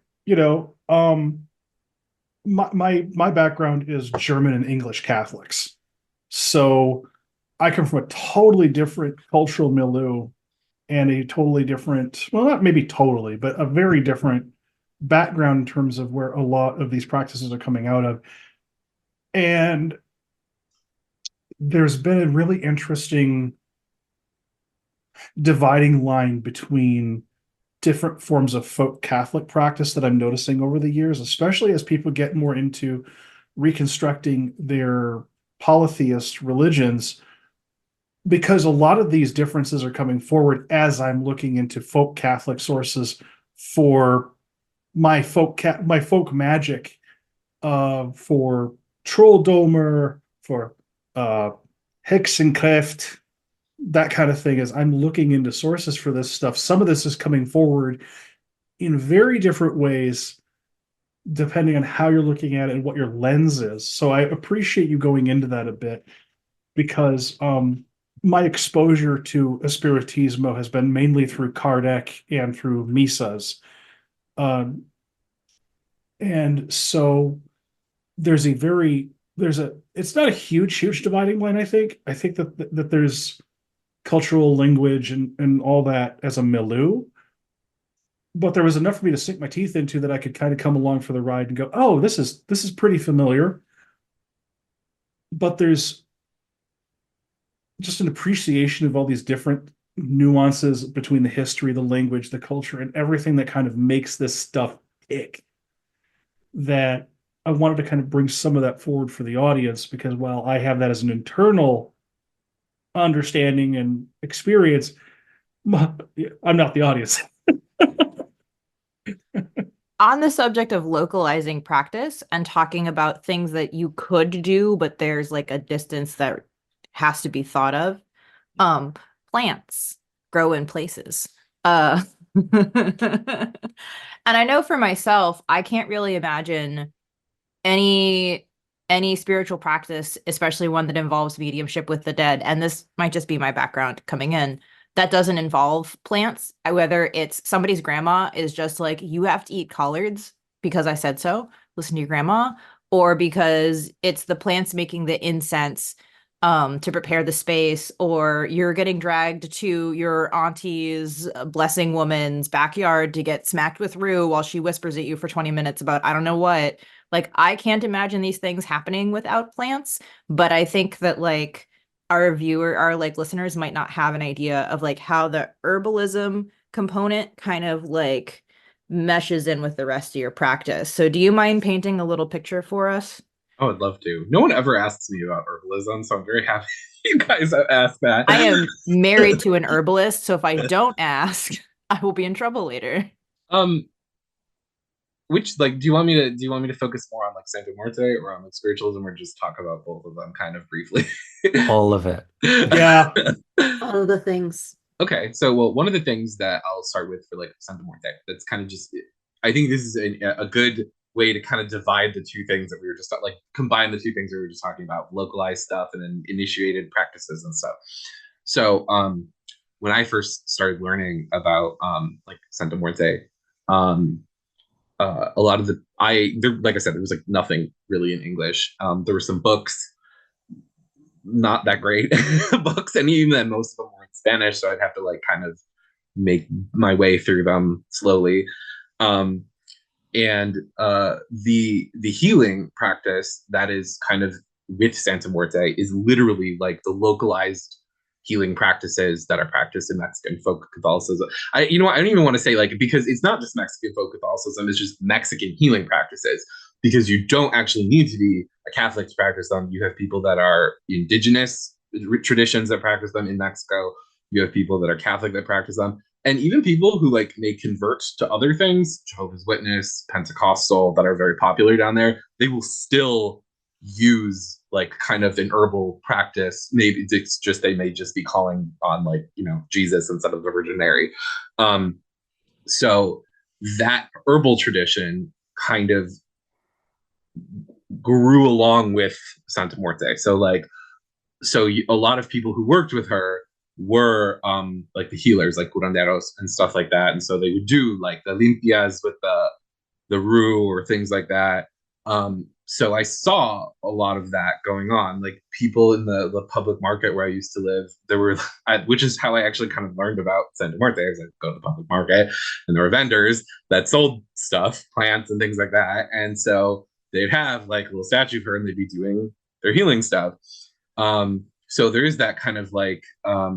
my background is German and English Catholics. So I come from a totally different cultural milieu and a totally different, well, not maybe totally, but a very different background in terms of where a lot of these practices are coming out of. And there's been a really interesting dividing line between different forms of folk Catholic practice that I'm noticing over the years, especially as people get more into reconstructing their polytheist religions, because a lot of these differences are coming forward as I'm looking into folk Catholic sources for my folk magic, for Trolldomer, for Hexenkraft, that kind of thing. As I'm looking into sources for this stuff, some of this is coming forward in very different ways depending on how you're looking at it and what your lens is. So I appreciate you going into that a bit, because my exposure to Espiritismo has been mainly through Kardec and through Misas. And so there's it's not a huge dividing line, I think. I think that there's cultural language and all that as a milieu, but there was enough for me to sink my teeth into that I could kind of come along for the ride and go, oh, this is pretty familiar. But there's just an appreciation of all these different nuances between the history, the language, the culture, and everything that kind of makes this stuff tick, that I wanted to kind of bring some of that forward for the audience, because while I have that as an internal understanding and experience, I'm not the audience.
On the subject of localizing practice and talking about things that you could do, but there's like a distance that has to be thought of. Plants grow in places. And I know for myself, I can't really imagine any spiritual practice, especially one that involves mediumship with the dead. And this might just be my background coming in, that doesn't involve plants, whether it's somebody's grandma is just like, you have to eat collards because I said so, listen to your grandma, or because it's the plants making the incense to prepare the space, or you're getting dragged to your auntie's blessing woman's backyard to get smacked with rue while she whispers at you for 20 minutes about I don't know what. Like, I can't imagine these things happening without plants, but I think that like our listeners might not have an idea of like how the herbalism component kind of like meshes in with the rest of your practice. So do you mind painting a little picture for us?
I would love to. No one ever asks me about herbalism, so I'm very happy you guys have asked that.
I am married to an herbalist, so if I don't ask, I will be in trouble later.
Which, like, do you want me to focus more on like Santa Muerte or on like spiritualism, or just talk about both of them kind of briefly?
All of it.
Yeah.
All of the things.
Okay, so well, one of the things that I'll start with for like Santa Muerte, that's kind of just, I think this is a good way to kind of divide the two things that we were just like combine the two things we were just talking about, localized stuff and then initiated practices and stuff. So when I first started learning about like Santa Muerte, a lot of like I said, there was like nothing really in English. There were some books, not that great books, and even then most of them were in Spanish, so I'd have to like kind of make my way through them slowly. And the healing practice that is kind of with Santa Muerte is literally like the localized healing practices that are practiced in Mexican folk Catholicism. I don't even want to say like, because it's not just Mexican folk Catholicism, it's just Mexican healing practices, because you don't actually need to be a Catholic to practice them. You have people that are indigenous traditions that practice them in Mexico. You have people that are Catholic that practice them. And even people who like may convert to other things, Jehovah's Witness, Pentecostal, that are very popular down there, they will still use like kind of an herbal practice. Maybe it's just they may just be calling on like, Jesus instead of the Virgin Mary. So that herbal tradition kind of grew along with Santa Muerte. So a lot of people who worked with her were like the healers, like curanderos and stuff like that. And so they would do like the limpias with the rue or things like that. So I saw a lot of that going on. Like people in the public market where I used to live, there were, which is how I actually kind of learned about Santa Muerte. I go to the public market, and there were vendors that sold stuff, plants and things like that. And so they'd have like a little statue of her, and they'd be doing their healing stuff. So there is that kind of like uh,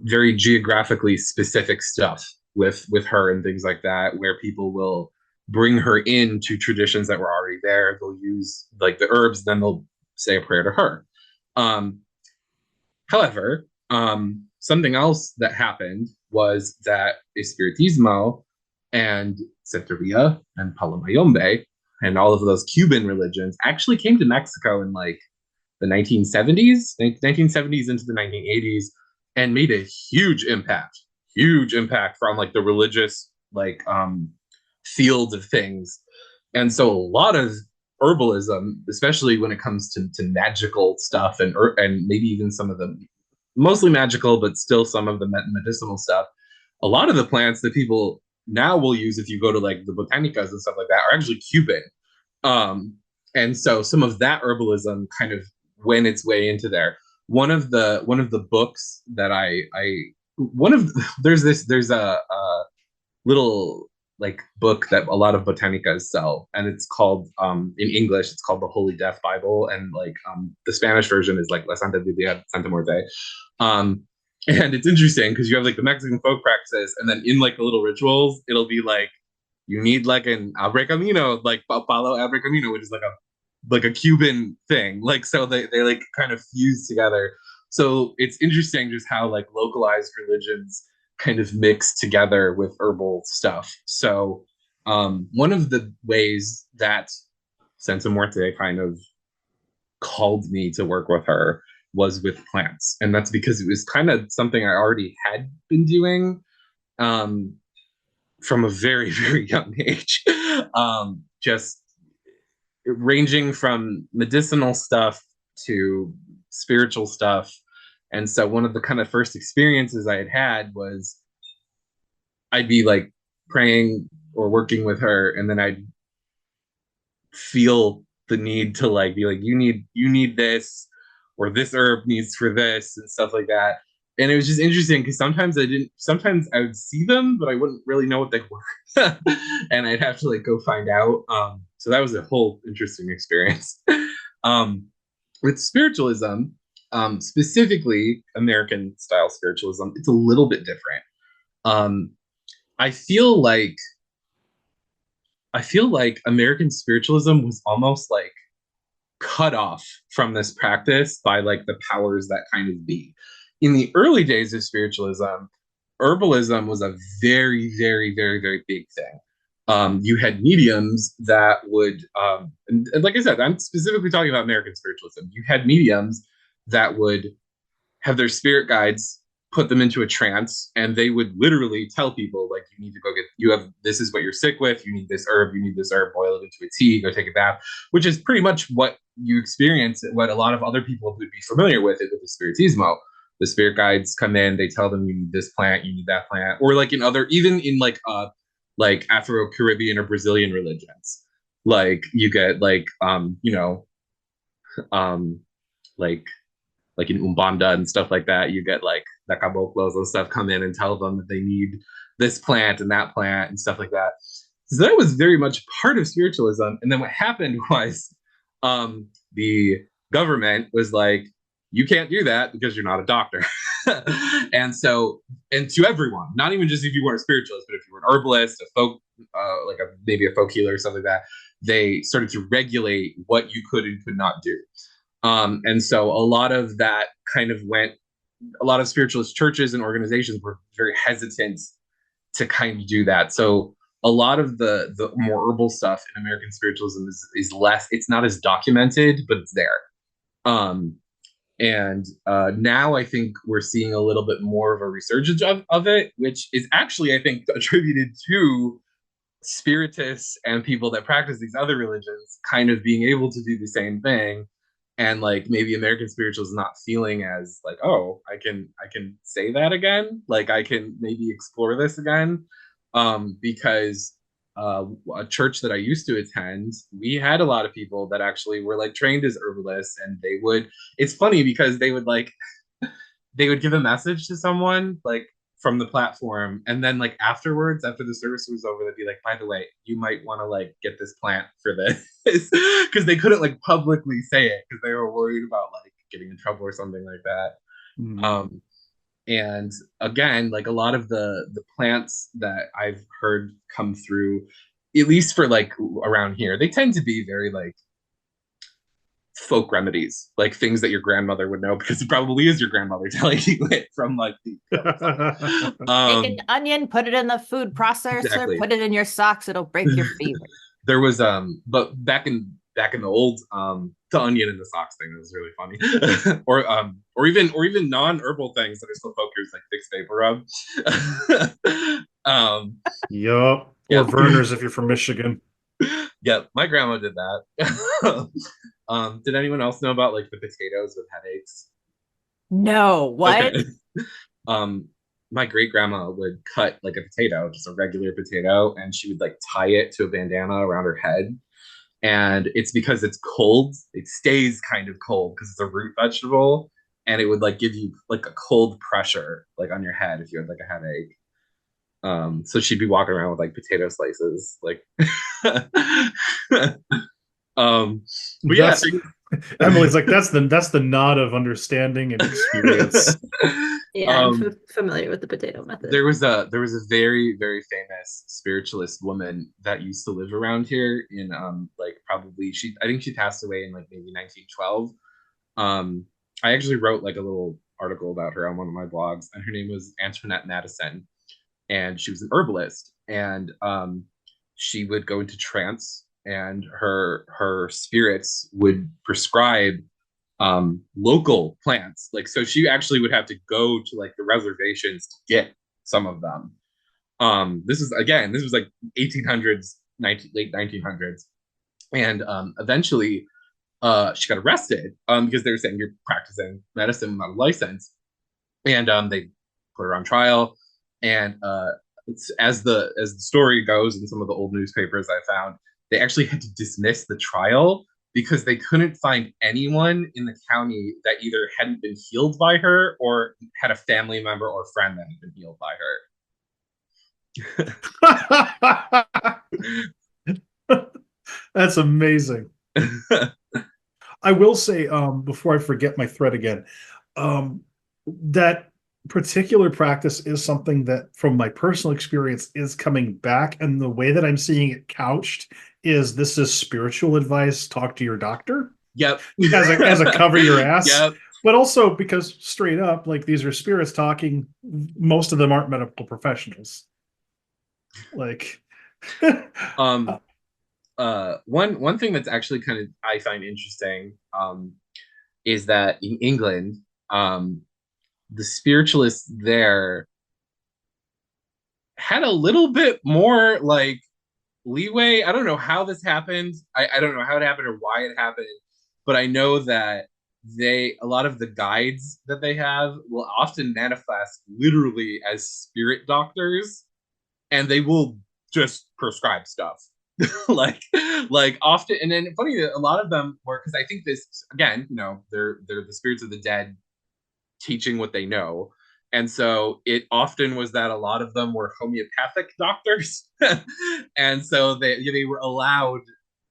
very geographically specific stuff with her and things like that, where people will bring her into traditions that were already there. They'll use like the herbs, then they'll say a prayer to her. However, something else that happened was that Espiritismo and Santeria and Palomayombe and all of those Cuban religions actually came to Mexico in like the 1970s into the 1980s, and made a huge impact from like the religious like field of things. And so a lot of herbalism, especially when it comes to magical stuff and maybe even some of the mostly magical, but still some of the medicinal stuff, a lot of the plants that people now will use if you go to like the botanicas and stuff like that are actually Cuban. And so some of that herbalism kind of went its way into there. One of the books that there's a little like book that a lot of botanicas sell, and it's called in English it's called the Holy Death Bible, and like the Spanish version is like La Santa Biblia Santa Muerte. And it's interesting because you have like the Mexican folk practices, and then in like the little rituals it'll be like you need like an abre camino, like palo abre camino, which is like a Cuban thing. Like so they like kind of fuse together. So it's interesting just how like localized religions kind of mix together with herbal stuff. So one of the ways that Santa Muerte kind of called me to work with her was with plants. And that's because it was kind of something I already had been doing from a very, very young age. Just ranging from medicinal stuff to spiritual stuff. And so one of the kind of first experiences I had was I'd be like praying or working with her, and then I'd feel the need to like be like, you need this, or this herb needs for this and stuff like that. And it was just interesting because sometimes I would see them, but I wouldn't really know what they were. And I'd have to like go find out. So that was a whole interesting experience. With spiritualism, specifically American style spiritualism, it's a little bit different. I feel like American spiritualism was almost like cut off from this practice by like the powers that kind of be. In the early days of spiritualism, herbalism was a very, very, very, very big thing. You had mediums that would, and like I said, I'm specifically talking about American spiritualism. You had mediums that would have their spirit guides put them into a trance, and they would literally tell people like, you need to go this is what you're sick with, you need this herb, boil it into a tea, go take a bath, which is pretty much what you experience, what a lot of other people would be familiar with it with the spiritismo. The spirit guides come in, they tell them you need this plant, you need that plant, or like even in like Afro-Caribbean or Brazilian religions, like you get like like in Umbanda and stuff like that, you get like the caboclos and stuff come in and tell them that they need this plant and that plant and stuff like that. So that was very much part of spiritualism. And then what happened was the government was like, you can't do that because you're not a doctor. And to everyone, not even just if you weren't a spiritualist, but if you were an herbalist, a folk, maybe a folk healer or something like that, they started to regulate what you could and could not do. And so a lot of that kind of a lot of spiritualist churches and organizations were very hesitant to kind of do that. So a lot of the more herbal stuff in American spiritualism is less, it's not as documented, but it's there. And now I think we're seeing a little bit more of a resurgence of it, which is actually, I think, attributed to spiritists and people that practice these other religions kind of being able to do the same thing. And like maybe American spiritualism is not feeling as like, oh, I can say that again. Like I can maybe explore this again. Because a church that I used to attend, we had a lot of people that actually were like trained as herbalists, and they would. It's funny because they would like they would give a message to someone like from the platform, and then like afterwards, after the service was over, they'd be like, by the way, you might want to like get this plant for this, because they couldn't like publicly say it because they were worried about like getting in trouble or something like that.
Mm.
And again, like a lot of the plants that I've heard come through, at least for like around here, they tend to be very like folk remedies, like things that your grandmother would know because it probably is your grandmother telling you it from like the
Take an onion, put it in the food processor,
Exactly.
put it in your socks, it'll break your fever.
There was but back in the old the onion in the socks thing was really funny. Or even non-herbal things that are still focused, like Vicks Vapor Rub.
Yup. Or
Yep.
Verner's if you're from Michigan.
Yep, my grandma did that. Did anyone else know about like the potatoes with headaches?
No, what?
Okay. My great grandma would cut like a potato, just a regular potato, and she would like tie it to a bandana around her head. And it's because it's cold, it stays kind of cold because it's a root vegetable, and it would like give you like a cold pressure like on your head if you had like a headache. So she'd be walking around with like potato slices, like but yeah,
Emily's like, that's the nod of understanding and experience.
Yeah, I'm familiar with the potato method.
There was a very, very famous spiritualist woman that used to live around here in like probably I think she passed away in like maybe 1912. I actually wrote like a little article about her on one of my blogs, and her name was Antoinette Madison, and she was an herbalist, and she would go into trance, and her spirits would prescribe local plants. Like, so she actually would have to go to like the reservations to get some of them. This was like 1800s, late 1900s, and eventually she got arrested because they were saying you're practicing medicine without a license, and they put her on trial. And as the story goes in some of the old newspapers I found, they actually had to dismiss the trial because they couldn't find anyone in the county that either hadn't been healed by her or had a family member or friend that had been healed by
her. That's amazing. I will say, before I forget my thread again, that particular practice is something that, from my personal experience, is coming back. And the way that I'm seeing it couched is this is spiritual advice. Talk to your doctor.
Yep.
as a cover your ass.
Yep.
But also because straight up, like, these are spirits talking. Most of them aren't medical professionals. Like,
one thing that's actually kind of I find interesting is that in England, the spiritualists there had a little bit more like leeway. I don't know how this happened. I don't know how it happened or why it happened, but I know that a lot of the guides that they have will often manifest literally as spirit doctors, and they will just prescribe stuff. like often. And then funny that a lot of them were, because I think this, again, you know, they're the spirits of the dead teaching what they know. And so it often was that a lot of them were homeopathic doctors. And so they were allowed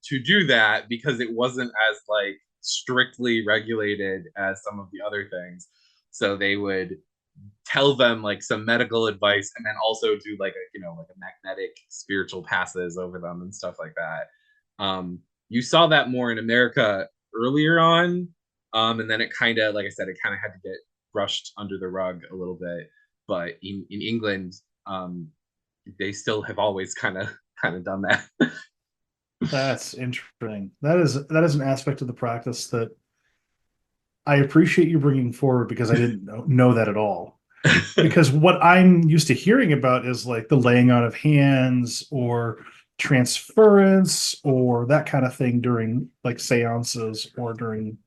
to do that because it wasn't as like strictly regulated as some of the other things. So they would tell them like some medical advice and then also do like a, you know, like a magnetic spiritual passes over them and stuff like that. You saw that more in America earlier on. And then it kind of, like I said, it kind of had to get brushed under the rug a little bit. But in England, they still have always kind of done that.
That's interesting. That is an aspect of the practice that I appreciate you bringing forward, because I didn't know that at all. Because what I'm used to hearing about is like the laying on of hands or transference or that kind of thing during like seances or during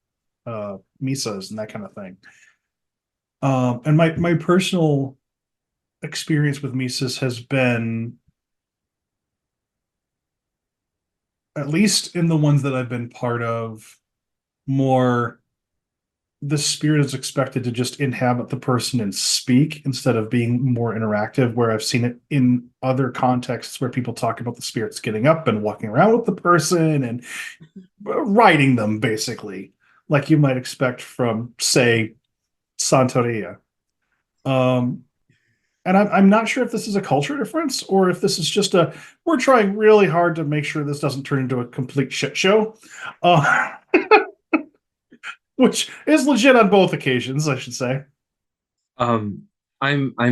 misas and that kind of thing. And my personal experience with misas has been at least in the ones that I've been part of, more the spirit is expected to just inhabit the person and speak instead of being more interactive, where I've seen it in other contexts where people talk about the spirits getting up and walking around with the person and riding them, basically, like you might expect from, say, Santeria. And I'm not sure if this is a culture difference or if this is just we're trying really hard to make sure this doesn't turn into a complete shit show. Which is legit on both occasions, I should say.
I'm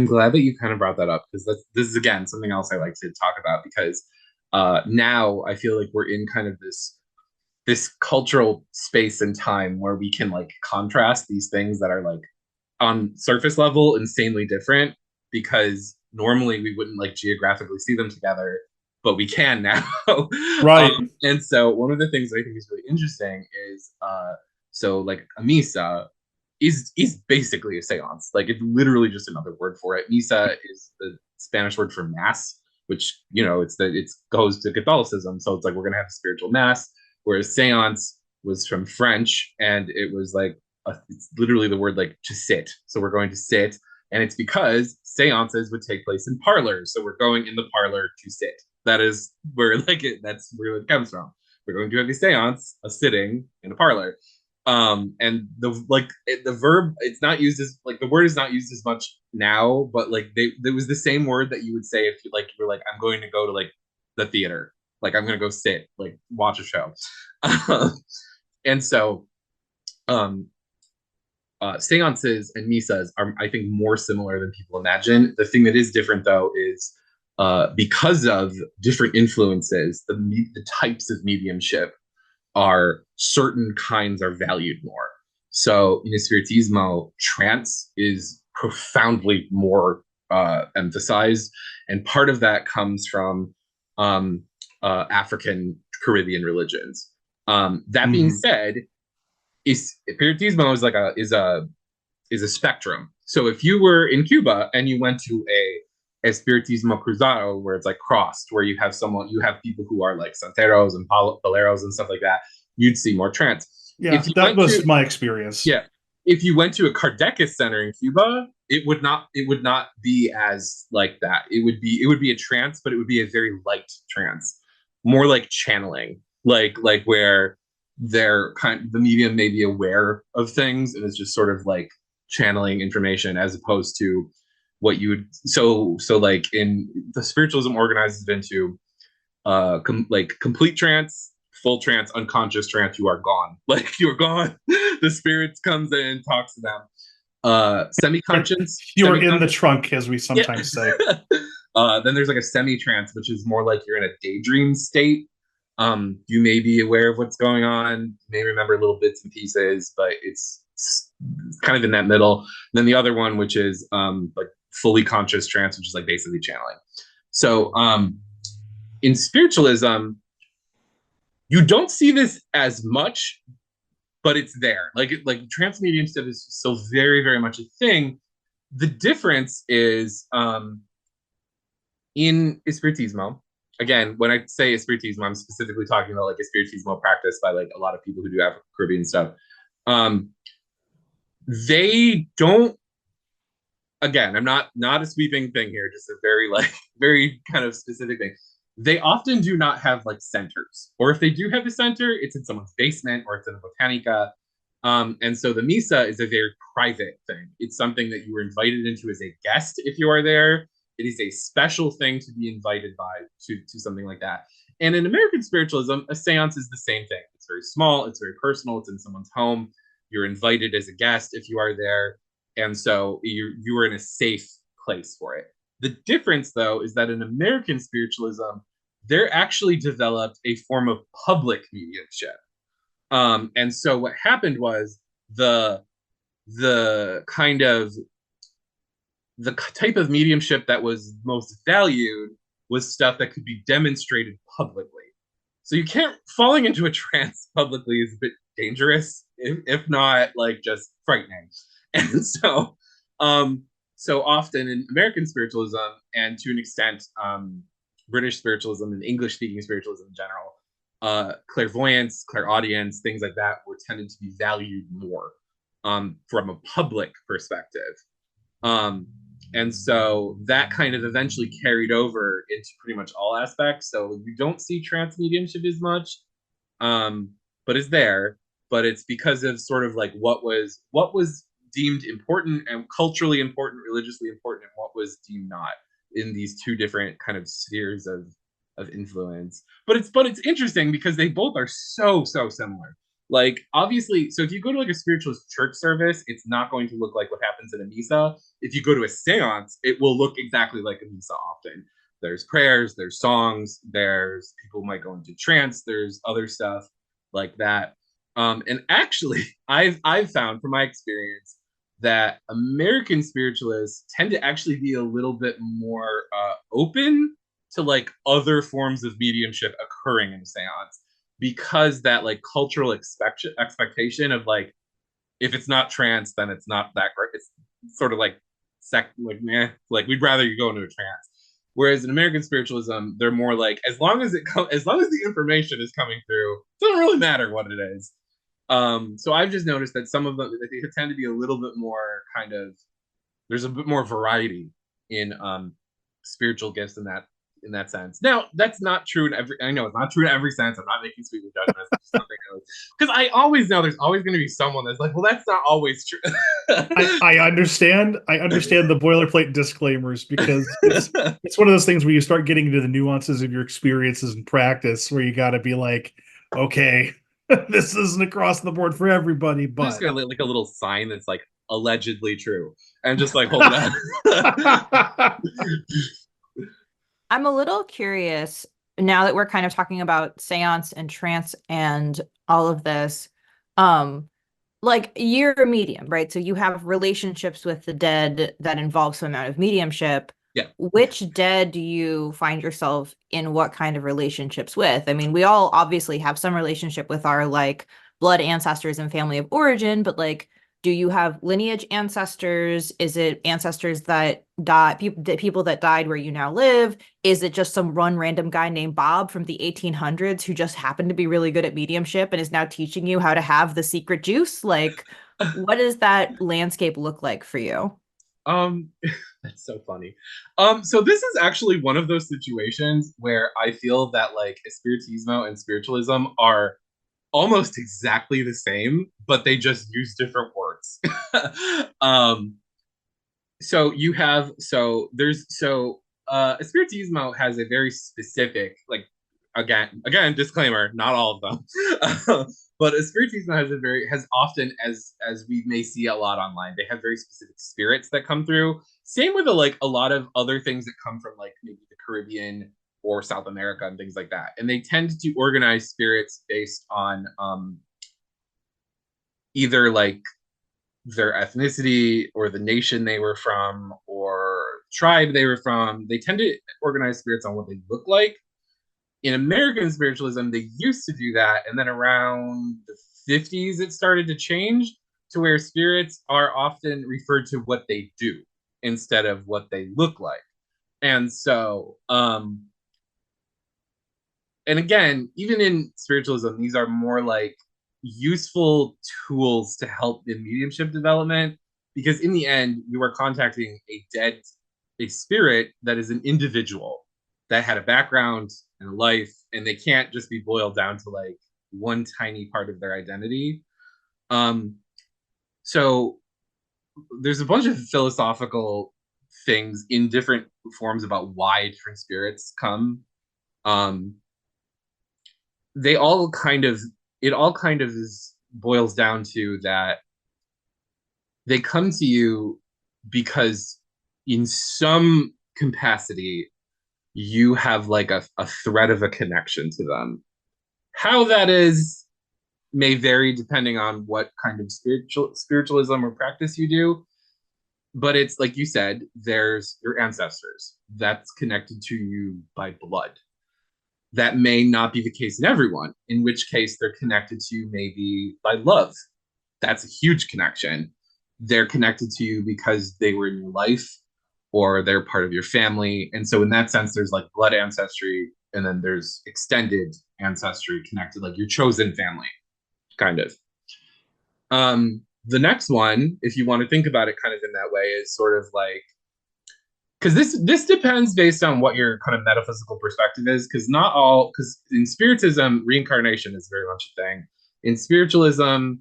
glad that you kind of brought that up, because this is again something else I like to talk about, because now I feel like we're in kind of this cultural space and time where we can like contrast these things that are like on surface level insanely different, because normally we wouldn't like geographically see them together, but we can now.
Right.
And so one of the things I think is really interesting is so like a misa is basically a seance. Like, it's literally just another word for it. Misa is the Spanish word for mass, which, you know, it goes to Catholicism. So it's like we're gonna have a spiritual mass, whereas seance was from French, and it was like it's literally the word like to sit. So we're going to sit, and it's because seances would take place in parlors. So we're going in the parlor to sit. That is where that's where it comes from. We're going to have a seance, a sitting in a parlor. And the verb, it's not used as like, the word is not used as much now, but like there was the same word that you would say if you're like, I'm going to go to like the theater, like I'm going to go sit, like watch a show. And so seances and misas are, I think, more similar than people imagine. The thing that is different, though, is because of different influences, the types of mediumship are certain kinds are valued more. So in Spiritismo, trance is profoundly more emphasized, and part of that comes from African Caribbean religions. That being said, Spiritismo is a spectrum. So if you were in Cuba and you went to a Spiritismo Cruzado, where it's like crossed, where you have people who are like Santeros and Paleros and stuff like that, you'd see more trance.
Yeah, that was my experience.
Yeah. If you went to a Kardecus center in Cuba, it would not be as like that. It would be a trance, but it would be a very light trance, more like channeling, like where the medium may be aware of things and it's just sort of like channeling information, as opposed to what you would so like in the spiritualism organizes it into complete trance, full trance, unconscious trance. You are gone. Like, you're gone. The spirits comes in and talks to them. Semi-conscious.
You're in the trunk, as we sometimes say.
Then there's like a semi-trance, which is more like you're in a daydream state. You may be aware of what's going on, you may remember little bits and pieces, but it's kind of in that middle. And then the other one, which is like fully conscious trance, which is like basically channeling. So in spiritualism, you don't see this as much, but it's there. Like trance medium stuff is still very, very much a thing. The difference is in Espiritismo. Again, when I say Espiritismo, I'm specifically talking about like Espiritismo practice by like a lot of people who do African Caribbean stuff. They don't. Again, I'm not a sweeping thing here, just a very kind of specific thing. They often do not have like centers, or if they do have a center, it's in someone's basement or it's in a botanica. And so the misa is a very private thing. It's something that you were invited into as a guest if you are there. It is a special thing to be invited to something like that. And in American spiritualism, a seance is the same thing. It's very small, it's very personal, it's in someone's home. You're invited as a guest if you are there. And so you are in a safe place for it. The difference, though, is that in American spiritualism, they're actually developed a form of public mediumship. And so what happened was the kind of the type of mediumship that was most valued was stuff that could be demonstrated publicly. So you can't, falling into a trance publicly is a bit dangerous, if not like just frightening. And so so often in American spiritualism, and to an extent British spiritualism and English speaking spiritualism in general, clairvoyance, clairaudience, things like that were tended to be valued more from a public perspective. And so that kind of eventually carried over into pretty much all aspects. So you don't see trance mediumship as much, but it's there. But it's because of sort of like what was deemed important and culturally important, religiously important, and what was deemed not in these two different kind of spheres of influence. But it's interesting because they both are so similar. Like, obviously, so if you go to like a spiritualist church service, it's not going to look like what happens in a misa. If you go to a seance, it will look exactly like a misa often. There's prayers, there's songs, there's people might go into trance, there's other stuff like that. And actually, I've found from my experience that American spiritualists tend to actually be a little bit more open to like other forms of mediumship occurring in a seance, because that like cultural expectation of like, if it's not trance, then it's not that great. It's sort of like like we'd rather you go into a trance. Whereas in American spiritualism, they're more like, as long as the information is coming through, it doesn't really matter what it is. So I've just noticed that some of them, they tend to be a little bit more kind of, there's a bit more variety in spiritual gifts in that sense. Now, that's not true in every, I know it's not true in every sense. I'm not making sweeping judgments. Because I always know there's always going to be someone that's like, well, that's not always true.
I understand the boilerplate disclaimers, because it's one of those things where you start getting into the nuances of your experiences and practice, where you got to be like, okay, this isn't across the board for everybody,
I'm just
but
gonna like a little sign that's like allegedly true, and just like hold it up.
I'm a little curious now that we're kind of talking about seance and trance and all of this. Like, you're a medium, right? So you have relationships with the dead that involve some amount of mediumship.
Yeah.
Which dead do you find yourself in what kind of relationships with? I mean, we all obviously have some relationship with our like blood ancestors and family of origin, but like, do you have lineage ancestors? Is it ancestors that died, people that died where you now live? Is it just some random guy named Bob from the 1800s who just happened to be really good at mediumship and is now teaching you how to have the secret juice? Like, what does that landscape look like for you?
That's so funny. So this is actually one of those situations where I feel that like Spiritismo and spiritualism are almost exactly the same, but they just use different words. um, so you have Spiritismo has a very specific, like, again disclaimer, not all of them. But Spiritismo has often, as we may see a lot online, they have very specific spirits that come through. Same with a lot of other things that come from like maybe the Caribbean or South America and things like that. And they tend to organize spirits based on either like their ethnicity or the nation they were from or tribe they were from. They tend to organize spirits on what they look like. In American spiritualism, they used to do that, and then around the 50s, it started to change to where spirits are often referred to what they do instead of what they look like. And so, and again, even in spiritualism, these are more like useful tools to help in mediumship development, because in the end, you are contacting a spirit that is an individual that had a background and a life, and they can't just be boiled down to like one tiny part of their identity. So there's a bunch of philosophical things in different forms about why different spirits come. They all kind of it all kind of boils down to that they come to you because in some capacity you have like a thread of a connection to them. How that is may vary depending on what kind of spiritualism or practice you do. But it's like you said, there's your ancestors that's connected to you by blood. That may not be the case in everyone, in which case they're connected to you maybe by love. That's a huge connection. They're connected to you because they were in your life. or they're part of your family. And so in that sense, there's like blood ancestry, and then there's extended ancestry connected, like your chosen family, kind of. The next one, if you want to think about it kind of in that way, is sort of like, because this depends based on what your kind of metaphysical perspective is, because not all, because in spiritism, reincarnation is very much a thing. In spiritualism,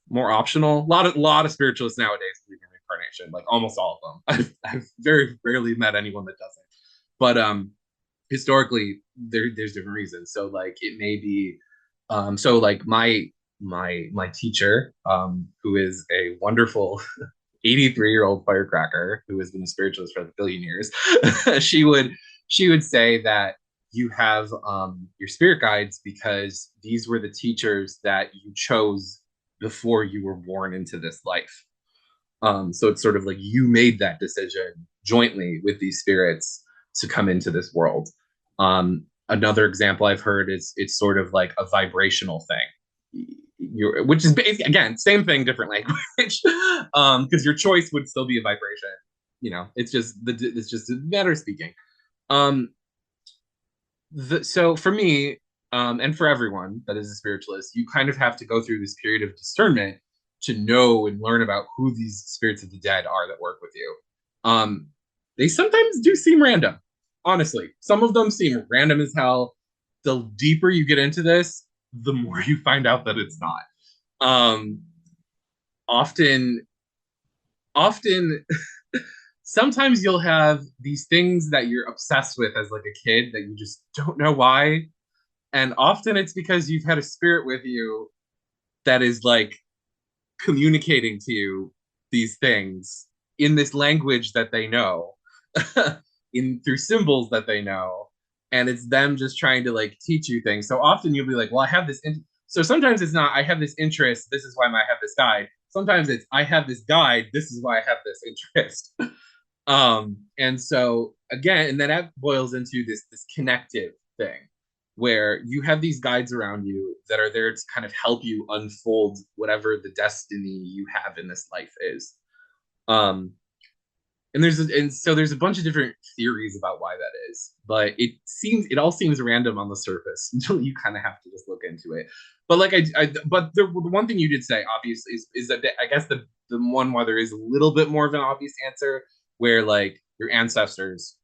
more optional. A lot of spiritualists nowadays believe in reincarnation, like almost all of them. I've very rarely met anyone that doesn't. But historically, there's different reasons. So like it may be, so like my teacher, who is a wonderful 83-year-old firecracker who has been a spiritualist for a billion years, she would say that you have your spirit guides because these were the teachers that you chose before you were born into this life. So it's sort of like you made that decision jointly with these spirits to come into this world. Another example I've heard is it's sort of like a vibrational thing. Which is basically, again, same thing, different language, because your choice would still be a vibration. You know, it's just a matter of speaking. So for me, and for everyone that is a spiritualist, you kind of have to go through this period of discernment to know and learn about who these spirits of the dead are that work with you. They sometimes do seem random. Honestly, some of them seem random as hell. The deeper you get into this, the more you find out that it's not. Often, sometimes you'll have these things that you're obsessed with as like a kid that you just don't know why. And often it's because you've had a spirit with you that is like communicating to you these things in this language that they know, through symbols that they know. And it's them just trying to like teach you things. So often you'll be like, well, I have this. So sometimes it's not, I have this interest. This is why I have this guide. Sometimes it's, I have this guide. This is why I have this interest. And so again, and then that boils into this connective thing where you have these guides around you that are there to kind of help you unfold whatever the destiny you have in this life is. And so there's a bunch of different theories about why that is, but it all seems random on the surface until you kind of have to just look into it. But like but the one thing you did say obviously is that I guess the one where there is a little bit more of an obvious answer where like your ancestors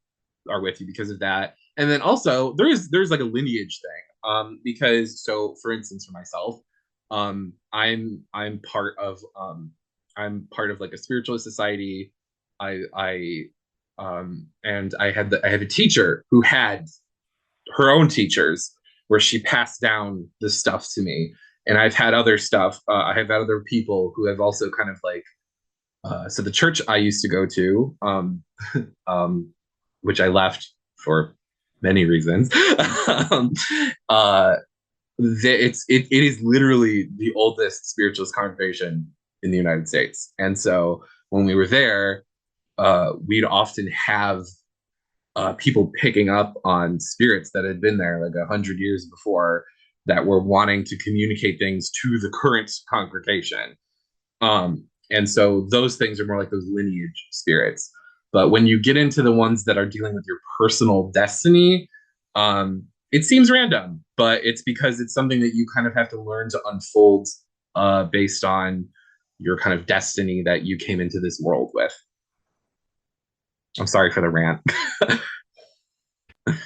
are with you because of that, and then also there's like a lineage thing, because so for instance for myself, I'm part of like a spiritualist society. And I had a teacher who had her own teachers where she passed down this stuff to me, and I've had other stuff. I have had other people who have also kind of like, so the church I used to go to, which I left for many reasons. It is literally the oldest spiritualist congregation in the United States, and so when we were there, we'd often have people picking up on spirits that had been there like 100 years before that were wanting to communicate things to the current congregation. And so those things are more like those lineage spirits. But when you get into the ones that are dealing with your personal destiny, it seems random, but it's because it's something that you kind of have to learn to unfold based on your kind of destiny that you came into this world with. I'm sorry for the rant.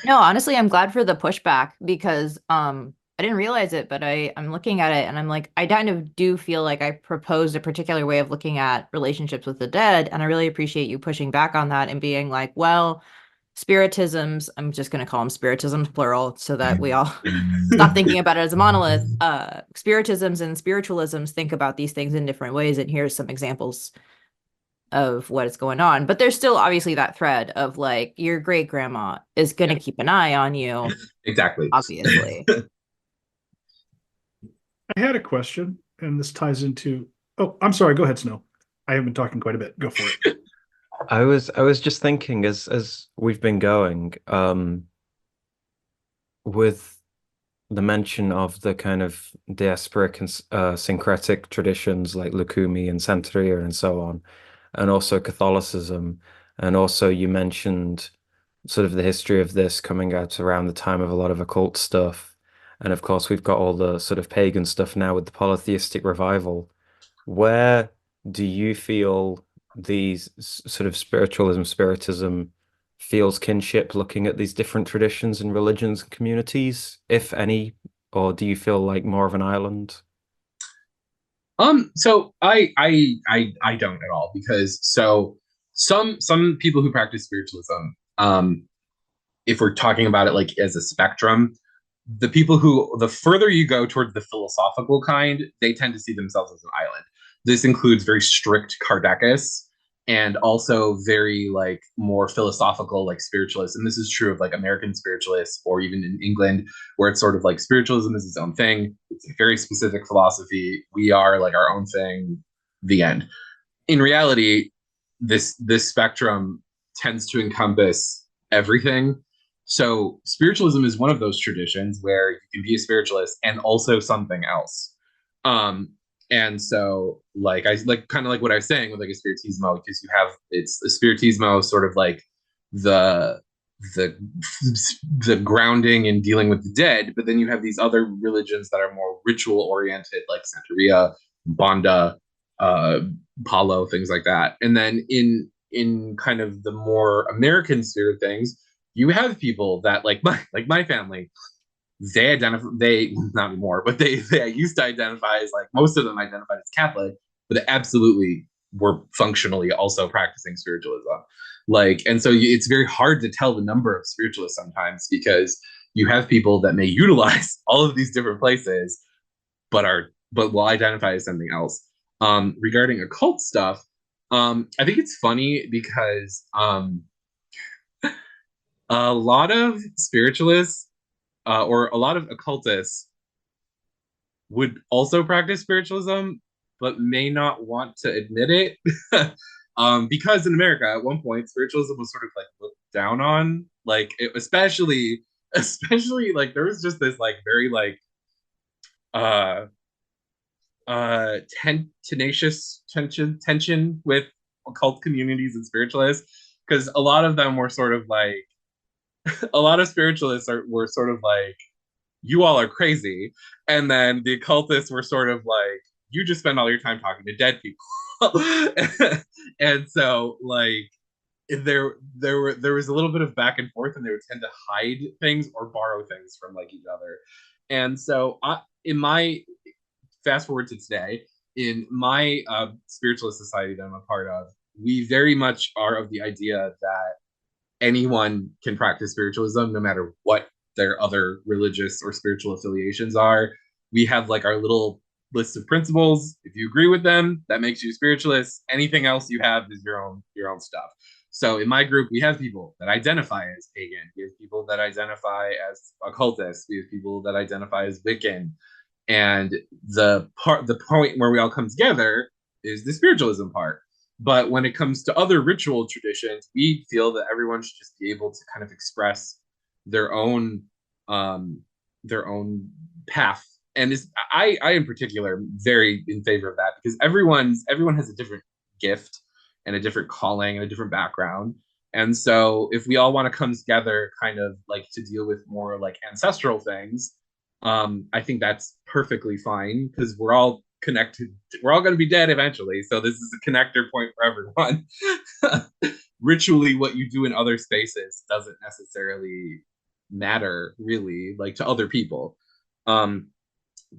No, honestly, I'm glad for the pushback because I didn't realize it, but I'm looking at it and I'm like, I kind of do feel like I proposed a particular way of looking at relationships with the dead. And I really appreciate you pushing back on that and being like, well, spiritisms, I'm just going to call them spiritisms, plural, so that we all stop thinking about it as a monolith. Spiritisms and spiritualisms think about these things in different ways. And here's some examples of what is going on, but there's still obviously that thread of like your great grandma is going to keep an eye on you.
Exactly.
Obviously.
I had a question, and this ties into. Oh, I'm sorry. Go ahead, Snow. I have been talking quite a bit. Go for it.
I was just thinking as we've been going, with the mention of the kind of diasporic and syncretic traditions like Lukumi and Santeria and so on, and also Catholicism. And also you mentioned sort of the history of this coming out around the time of a lot of occult stuff. And of course, we've got all the sort of pagan stuff now with the polytheistic revival. Where do you feel these sort of spiritism feels kinship looking at these different traditions and religions and communities, if any, or do you feel like more of an island?
So I don't at all, because some people who practice spiritualism, if we're talking about it like as a spectrum, the further you go towards the philosophical kind, they tend to see themselves as an island. This includes very strict Kardecists, and also very like more philosophical like spiritualists. And this is true of like American spiritualists, or even in England, where it's sort of like spiritualism is its own thing. It's a very specific philosophy. We are like our own thing. The end. In reality, this spectrum tends to encompass everything. So spiritualism is one of those traditions where you can be a spiritualist and also something else. Um, and so like I like kind of like what I was saying with like a spiritismo, because you have it's a spiritismo sort of like the the the grounding and dealing with the dead, but then you have these other religions that are more ritual oriented, like Santeria, Banda, uh, Palo, things like that. And then in kind of the more American sphere of things, you have people that like my family, they identify, they not anymore, but they used to identify as like, most of them identified as Catholic, but they absolutely were functionally also practicing spiritualism. Like, and so it's very hard to tell the number of spiritualists sometimes, because you have people that may utilize all of these different places, but will identify as something else. Regarding occult stuff, I think it's funny because a lot of spiritualists, or a lot of occultists, would also practice spiritualism, but may not want to admit it. Because in America, at one point, spiritualism was sort of like looked down on, like especially like there was just this like very like uh tenacious tension with occult communities and spiritualists, because a lot of them were sort of like a lot of spiritualists were sort of like, you all are crazy. And then the occultists were sort of like, you just spend all your time talking to dead people. And so like there was a little bit of back and forth, and they would tend to hide things or borrow things from like each other. And so in my fast forward to today, in my spiritualist society that I'm a part of, we very much are of the idea that anyone can practice spiritualism no matter what their other religious or spiritual affiliations are. We have like our little list of principles. If you agree with them, that makes you a spiritualist. Anything else you have is your own stuff. So in my group, we have people that identify as pagan. We have people that identify as occultists. We have people that identify as Wiccan. And the point where we all come together is the spiritualism part. But when it comes to other ritual traditions, we feel that everyone should just be able to kind of express their own um, their own path. And I in particular am very in favor of that, because everyone has a different gift and a different calling and a different background. And so if we all want to come together kind of like to deal with more like ancestral things, I think that's perfectly fine, because we're all connected. We're all going to be dead eventually. So this is a connector point for everyone. Ritually, what you do in other spaces doesn't necessarily matter really, like to other people. Um,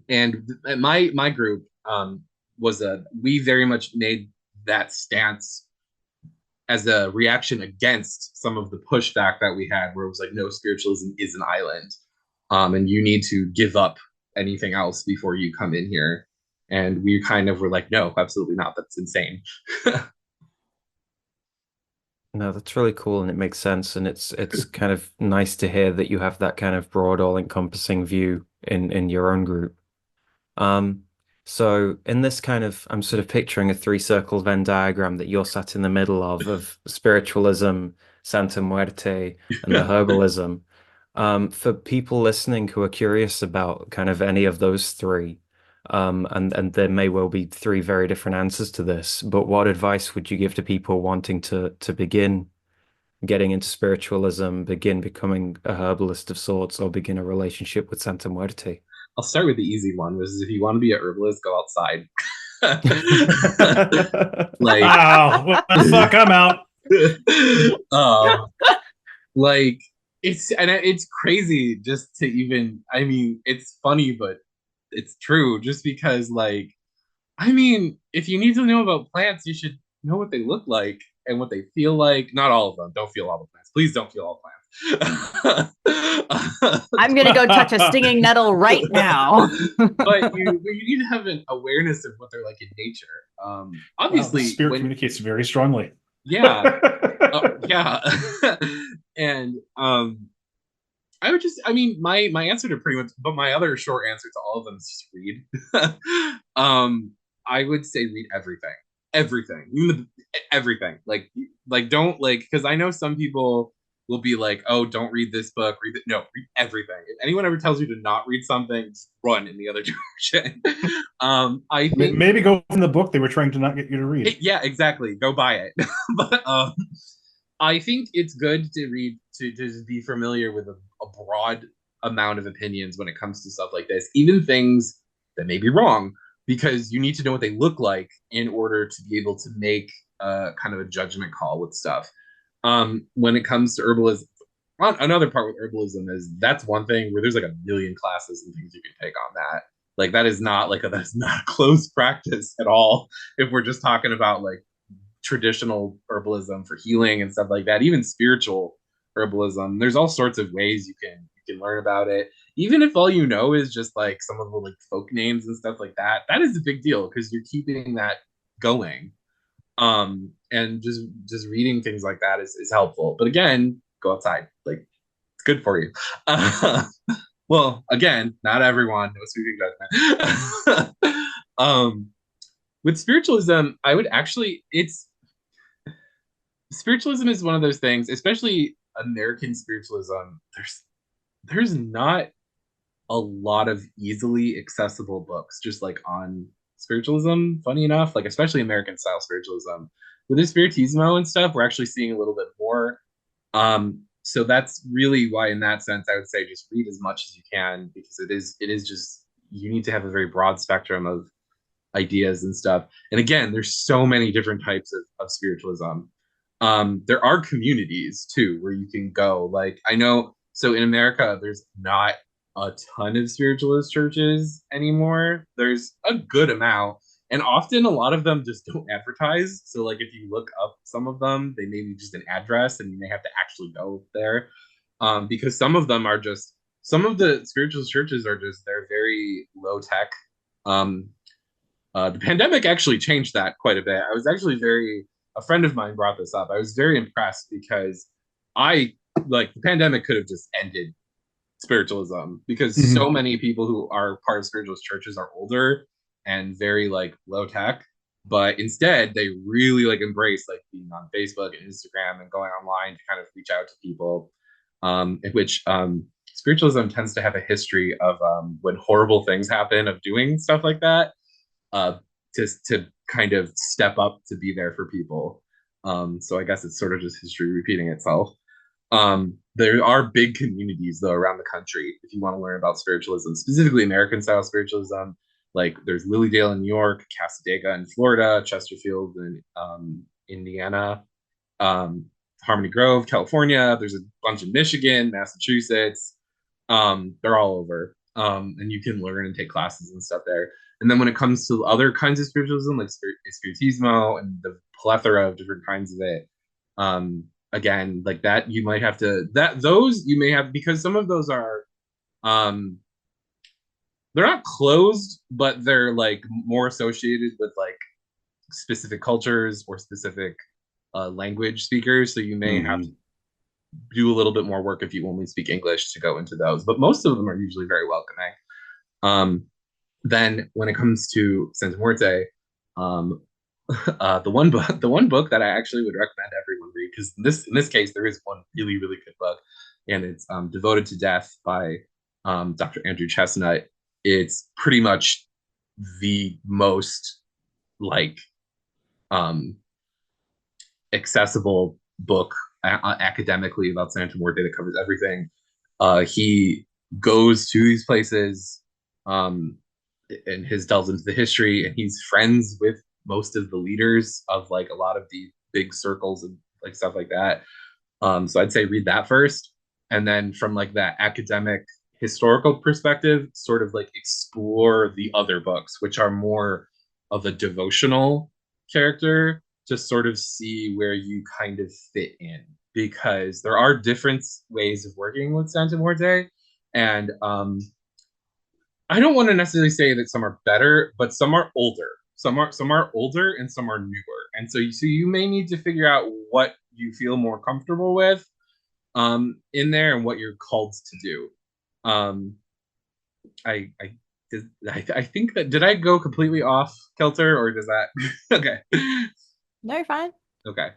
and my group we very much made that stance as a reaction against some of the pushback that we had, where it was like, no, spiritualism is an island, and you need to give up anything else before you come in here. And we kind of were like, no, absolutely not. That's insane.
No, that's really cool and it makes sense. And it's kind of nice to hear that you have that kind of broad, all-encompassing view in your own group. Um, so in this kind of, I'm sort of picturing a three-circle Venn diagram that you're sat in the middle of spiritualism, Santa Muerte, and the herbalism. For people listening who are curious about kind of any of those three, And there may well be three very different answers to this. But what advice would you give to people wanting to begin getting into spiritualism, begin becoming a herbalist of sorts, or begin a relationship with Santa Muerte?
I'll start with the easy one, which is if you want to be a herbalist, go outside. Like,
Oh, what the fuck? I'm out.
like it's crazy just to even. I mean, it's funny, but it's true. Just because, like, I mean, if you need to know about plants, you should know what they look like and what they feel like. Not all of them. Don't feel all the plants. Please don't feel all plants.
I'm gonna go touch a stinging nettle right now.
But you need to have an awareness of what they're like in nature. Obviously,
wow, the spirit communicates very strongly.
Yeah, yeah, and I would just, I mean, my answer to pretty much, but my other short answer to all of them is just read. I would say read everything, everything. Like don't like, because I know some people will be like, oh, don't read this book, read it. No, read everything. If anyone ever tells you to not read something, just run in the other direction. I think
maybe go from the book they were trying to not get you to read.
yeah, exactly. Go buy it. But I think it's good to read to just be familiar with a broad amount of opinions when it comes to stuff like this, even things that may be wrong, because you need to know what they look like in order to be able to make kind of a judgment call with stuff. When it comes to herbalism, another part with herbalism is that's one thing where there's like a million classes and things you can take on that. Like that is not like that's not a closed practice at all. If we're just talking about like traditional herbalism for healing and stuff like that, even spiritual herbalism, there's all sorts of ways you can learn about it. Even if all you know is just like some of the like folk names and stuff like that, that is a big deal because you're keeping that going. And just reading things like that is helpful. But again, go outside. Like it's good for you. Well, again, not everyone. No sweeping judgment. With spiritualism, I would actually it's spiritualism is one of those things, especially American spiritualism. There's not a lot of easily accessible books just like on spiritualism, funny enough, like especially American style spiritualism. With the spiritismo and stuff, we're actually seeing a little bit more. So that's really why in that sense I would say just read as much as you can, because it is just you need to have a very broad spectrum of ideas and stuff. And again, there's so many different types of spiritualism. There are communities too where you can go. Like I know, so in America, there's not a ton of spiritualist churches anymore. There's a good amount, and often a lot of them just don't advertise. So like if you look up some of them, they may be just an address, and you may have to actually go there, because some of them are just some of the spiritualist churches are just they're very low tech. Um, the pandemic actually changed that quite a bit. I was actually a friend of mine brought this up. I was very impressed because I like the pandemic could have just ended spiritualism because so many people who are part of spiritualist churches are older and very like low tech, but instead they really like embrace like being on Facebook and Instagram and going online to kind of reach out to people, in which spiritualism tends to have a history of when horrible things happen of doing stuff like that, uh, to kind of step up to be there for people. So I guess it's sort of just history repeating itself. There are big communities though around the country if you want to learn about spiritualism, specifically American style spiritualism. Like there's Lilydale in New York, Casadega in Florida, Chesterfield in Indiana, Harmony Grove, California. There's a bunch in Michigan, Massachusetts. They're all over. And you can learn and take classes and stuff there. And then when it comes to other kinds of spiritualism, like Spiritismo and the plethora of different kinds of it, again, like that, you might have to those you may have, because some of those are they're not closed, but they're like more associated with like specific cultures or specific language speakers. So you may have to do a little bit more work if you only speak English to go into those. But most of them are usually very welcoming. Then when it comes to Santa Muerte, the one book that I actually would recommend everyone read, because in this case there is one really really good book, and it's Devoted to Death by Dr. Andrew Chestnut. It's pretty much the most like accessible book academically about Santa Muerte that covers everything. He goes to these places, um, and his delves into the history, and he's friends with most of the leaders of like a lot of the big circles and like stuff like that. So I'd say read that first, and then from like that academic historical perspective, sort of like explore the other books, which are more of a devotional character, to sort of see where you kind of fit in, because there are different ways of working with Santa Muerte, and I don't want to necessarily say that some are better, but some are older. Some are older and some are newer. And so you may need to figure out what you feel more comfortable with in there and what you're called to do. Um I think that, did I go completely off kilter, or does that okay.
No, you're fine.
Okay.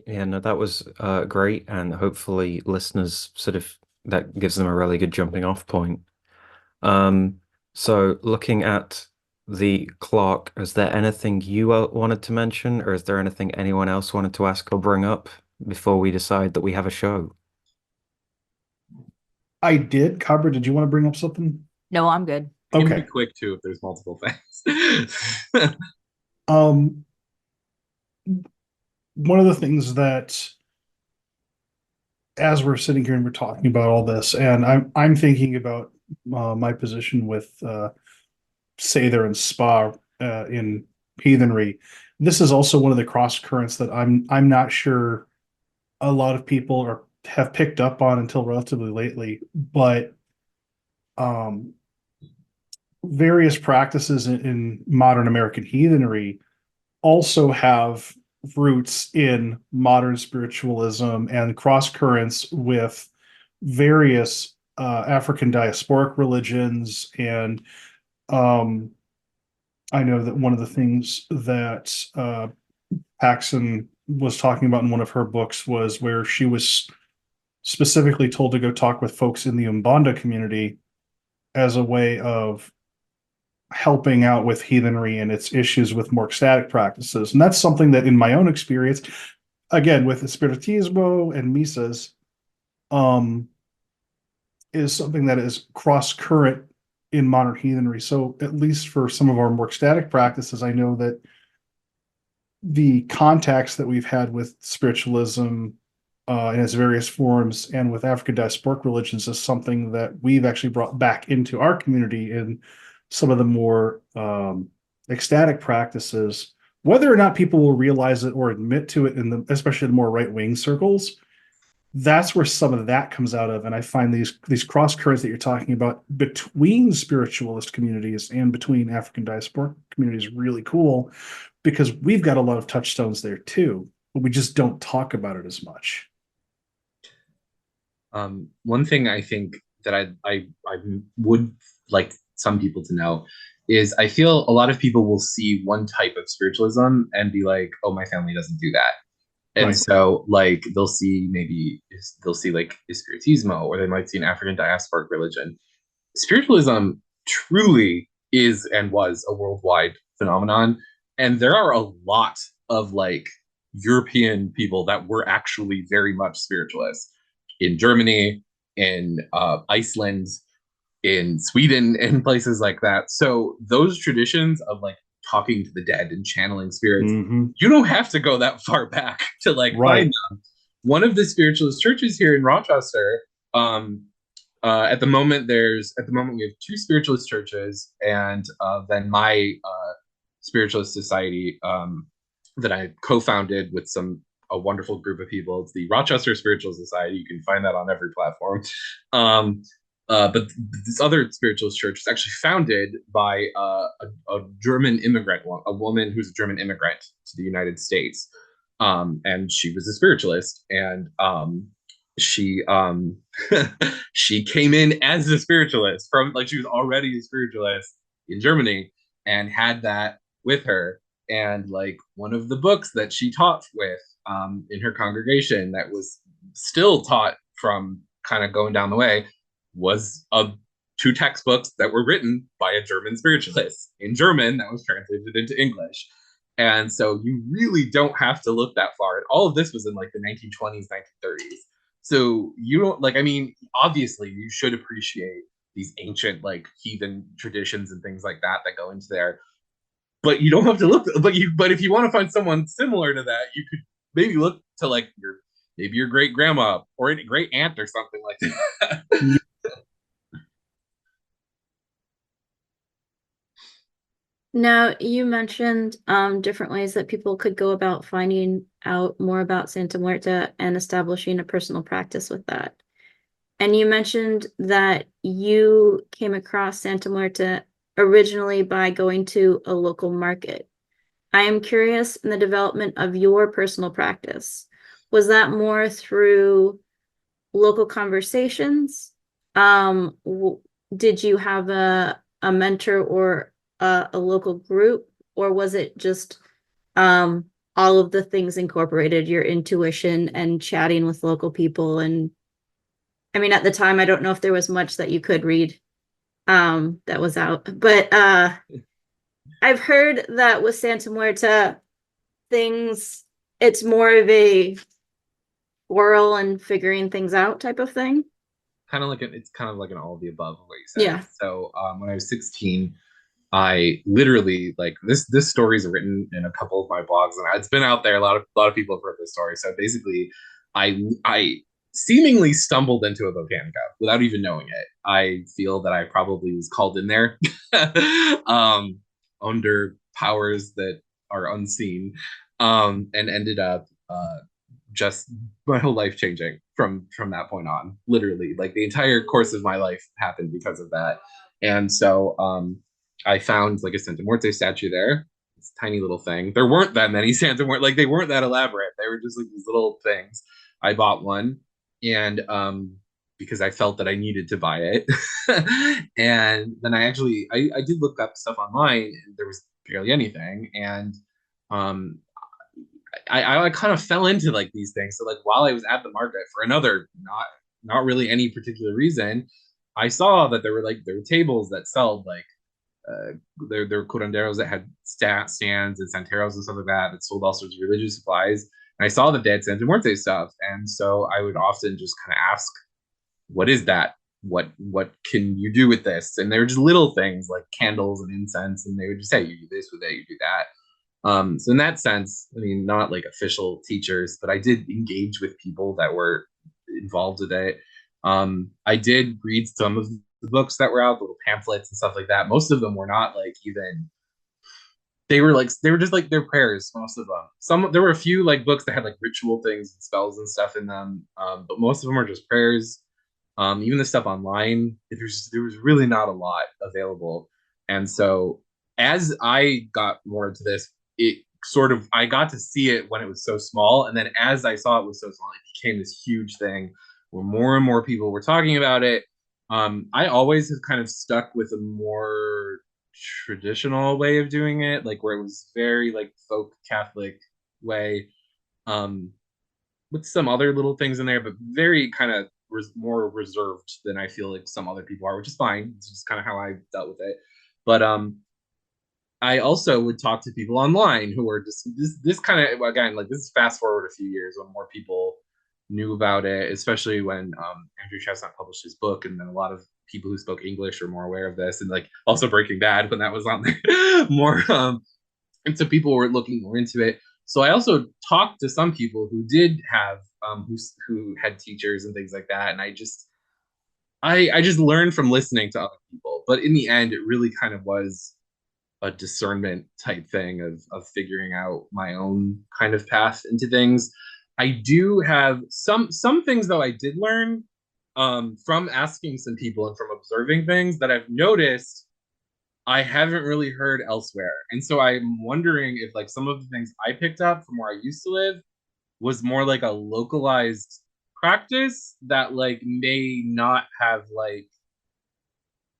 Yeah, no, that was great, and hopefully listeners sort of that gives them a really good jumping off point. So looking at the clock, is there anything you wanted to mention, or is there anything anyone else wanted to ask or bring up before we decide that we have a show?
I did. Cabra, did you want to bring up something?
No, I'm good.
It can be
Okay.
quick too if there's multiple things.
Um, one of the things that, as we're sitting here and we're talking about all this, and I'm thinking about my position with Sather and Spa in heathenry. This is also one of the cross currents that I'm not sure a lot of people have picked up on until relatively lately, but um, various practices in modern American heathenry also have roots in modern spiritualism and cross currents with various African diasporic religions. And I know that one of the things that Paxson was talking about in one of her books was where she was specifically told to go talk with folks in the Umbanda community as a way of helping out with heathenry and its issues with more ecstatic practices. And that's something that in my own experience, again, with the Spiritismo and Misas, is something that is cross current in modern heathenry. So at least for some of our more ecstatic practices, I know that the contacts that we've had with spiritualism in its various forms and with African diasporic religions is something that we've actually brought back into our community in some of the more ecstatic practices. Whether or not people will realize it or admit to it especially in the more right-wing circles, that's where some of that comes out of. And I find these cross currents that you're talking about between spiritualist communities and between African diasporic communities really cool, because we've got a lot of touchstones there too, but we just don't talk about it as much.
One thing I think that I would like some people to know is I feel a lot of people will see one type of spiritualism and be like, oh, my family doesn't do that. And
Right.
so like they'll see like Spiritismo, or they might see an African diasporic religion. Spiritualism truly is and was a worldwide phenomenon. And there are a lot of like European people that were actually very much spiritualists in Germany, in Iceland, in Sweden, and places like that. So those traditions of like talking to the dead and channeling spirits, you don't have to go that far back to like find them. One of the spiritualist churches here in Rochester, at the moment we have two spiritualist churches, and then my spiritualist society that I co-founded with a wonderful group of people. It's the Rochester Spiritual Society. You can find that on every platform. But this other spiritualist church is actually founded by a German immigrant, a woman who's a German immigrant to the United States, and she was a spiritualist, and she she came in as a spiritualist from like she was already a spiritualist in Germany and had that with her. And like one of the books that she taught with in her congregation that was still taught from kind of going down the way was a two textbooks that were written by a German spiritualist in German that was translated into English. And so you really don't have to look that far. And all of this was in like the 1920s, 1930s. So you don't like, I mean, obviously you should appreciate these ancient like heathen traditions and things like that that go into there. But you don't have to look, but if you want to find someone similar to that, you could maybe look to like your great grandma or a great aunt or something like that.
Now, you mentioned different ways that people could go about finding out more about Santa Muerta and establishing a personal practice with that. And you mentioned that you came across Santa Muerta originally by going to a local market. I am curious in the development of your personal practice. Was that more through local conversations? Did you have a mentor or a local group, or was it just all of the things incorporated, your intuition and chatting with local people? And I mean, at the time, I don't know if there was much that you could read that was out, but I've heard that with Santa Muerta things, it's more of a oral and figuring things out type of thing.
It's kind of like an all of the above of what you said.
Yeah.
So when I was 16, I literally like this story is written in a couple of my blogs, and it's been out there. A lot of people have heard this story. So basically, I seemingly stumbled into a botanica without even knowing it. I feel that I probably was called in there under powers that are unseen, and ended up just my whole life changing from that point on. Literally, like the entire course of my life happened because of that. And so I found like a Santa Muerte statue there. It's a tiny little thing. There weren't that many Santa Muerte, like they weren't that elaborate. They were just like these little things. I bought one, and because I felt that I needed to buy it. And then I did look up stuff online, and there was barely anything. And um I kind of fell into like these things. So like while I was at the market for another not really any particular reason, I saw that there were tables that sold like there were curanderos that had stands and santeros and stuff like that that sold all sorts of religious supplies. And I saw that they had Santa Muerte stuff, and so I would often just kind of ask, "What is that? What can you do with this?" And they were just little things like candles and incense, and they would just say, "You do this with it, you do that." So in that sense, I mean, not like official teachers, but I did engage with people that were involved with it. I did read some of the books that were out, little pamphlets and stuff like that. Most of them were not like even. They were just like their prayers. Most of them. There were a few like books that had like ritual things and spells and stuff in them, but most of them were just prayers. Even the stuff online, there was really not a lot available, and so as I got more into this, it sort of I got to see it when it was so small, and then as I saw it was so small, it became this huge thing where more and more people were talking about it. I always have kind of stuck with a more traditional way of doing it, like where it was very like folk Catholic way, um, with some other little things in there, but very kind of more reserved than I feel like some other people are, which is fine. It's just kind of how I dealt with it. But I also would talk to people online who were just this kind of, again, like this is fast forward a few years when more people knew about it, especially when Andrew Chestnut published his book, and then a lot of people who spoke English are more aware of this, and like also Breaking Bad when that was on there more, and so people were looking more into it. So I also talked to some people who did have who had teachers and things like that, and I just learned from listening to other people. But in the end, it really kind of was a discernment type thing of figuring out my own kind of path into things. I do have some things though I did learn from asking some people and from observing things that I've noticed I haven't really heard elsewhere. And so I'm wondering if like some of the things I picked up from where I used to live was more like a localized practice that like may not have like